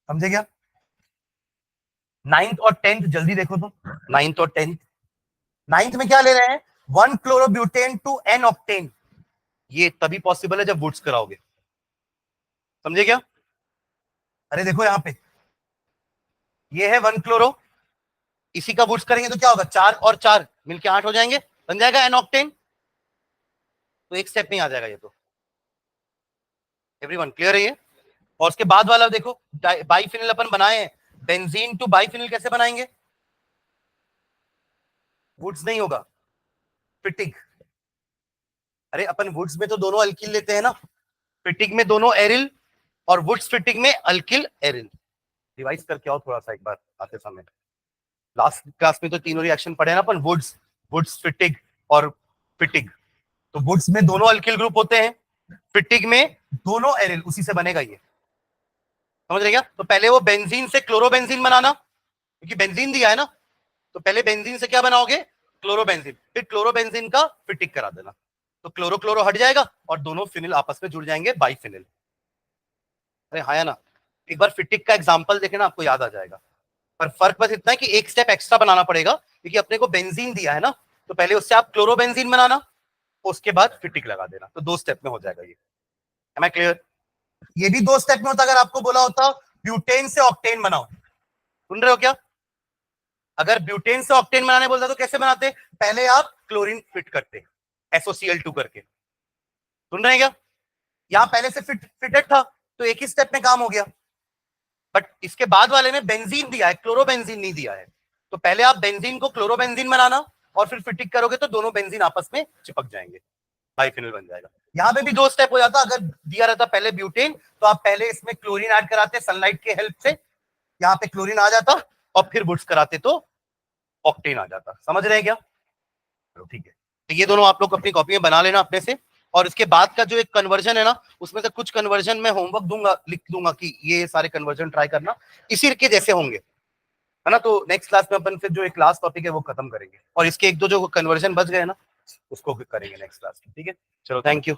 समझे क्या? 9th और 10th जल्दी देखो तो, 9th और 10th। 9th में क्या ले रहे हैं? 1 क्लोरोब्यूटेन टू N ऑक्टेन, ये तभी पॉसिबल है जब वुड्स कराओगे। समझे क्या? अरे देखो यहाँ पे, ये है 1 क्लोरो, इसी का वुड्स करेंगे तो क्या होगा? 4 और 4 मिलके 8 हो जाएंगे, बन जाएगा N ऑक्टेन, तो एक स्टेप में आ जाएगा ये तो। एवरीवन क्लियर है ये? और उसके बाद वाला देखो, बाइफिनिल अपन बनाए हैं, बेंजीन टू बाइफिनिल कैसे बनाएंगे? वुड्स नहीं होगा, फिटिक। अरे अपन वुड्स में तो दोनों अल्किल लेते हैं ना, फिटिक में दोनों एरिल, और वुड्स फिटिक में अल्किल एरिल। रिवाइज करके आओ थोड़ा सा एक बार आते समय, लास्ट क्लास में तो तीनों रिएक्शन पढ़े ना अपन, वुड्स, वुड्स फिटिक और फिटिक। तो वुड्स में दोनों अल्किल ग्रुप होते हैं, फिटिक में दोनों एरिल, उसी से बनेगा ये। समझ रहे क्या? तो पहले वो बेंजीन से क्लोरोबेंजीन बनाना, क्योंकि बेंजीन दिया है ना, तो पहले बेंजीन से क्या बनाओगे? क्लोरोबेंजीन, फिर क्लोरोबेंजीन का फिटिक करा देना, तो क्लोरो क्लोरो हट जाएगा और दोनों फिनिल आपस में जुड़ जाएंगे, बाइफिनिल। अरे हाँ ना, एक बार फिटिक का एग्जांपल देखे ना, आपको याद आ जाएगा। पर फर्क बस इतना है कि एक स्टेप एक्स्ट्रा बनाना पड़ेगा, क्योंकि अपने को बेंजीन दिया है ना, तो पहले उससे आप क्लोरोबेंजीन बनाना, उसके बाद फिटिक लगा देना, तो 2 स्टेप में हो जाएगा ये। Am I clear? ये भी 2 स्टेप में होता अगर आपको बोला होता ब्यूटेन से ऑक्टेन बनाओ। सुन रहे हो क्या? अगर ब्यूटेन से ऑक्टेन बनाने बोलता तो कैसे बनाते? पहले आप क्लोरीन फिट करते SOCl2 करके। सुन रहे हैं क्या? यहां पहले से फिटेड था तो एक ही स्टेप में काम हो गया। बट इसके बाद वाले में बेंजीन दिया है, क्लोरोबेंजीन नहीं दिया है। तो पहले आप बेंजीन को क्लोरोबेंजीन बनाना और फिर फिटिक करोगे तो दोनों बेंजीन आपस में चिपक जाएंगे, बाइफिनल बन जाएगा। यहाँ पे भी 2 स्टेप हो जाता। अगर दिया रहता पहले ब्यूटेन तो आप पहले इसमें क्लोरीन ऐड कराते सनलाइट के हेल्प से, यहाँ पे क्लोरीन आ जाता और फिर बुट्स कराते तो ऑक्टेन आ जाता। समझ रहे हैं क्या? ठीक है, तो ये दोनों आप लोग अपनी कॉपी में बना लेना अपने से। और इसके बाद का जो एक कन्वर्जन है ना, उसमें से कुछ कन्वर्जन में होमवर्क दूंगा, लिख दूंगा कि ये सारे कन्वर्जन ट्राई करना, इसी के जैसे होंगे, है ना। तो नेक्स्ट क्लास में अपन फिर जो एक क्लास टॉपिक है वो खत्म करेंगे और इसके 1-2 जो कन्वर्जन बच गए ना उसको करेंगे नेक्स्ट क्लास में। ठीक है, चलो, थैंक यू।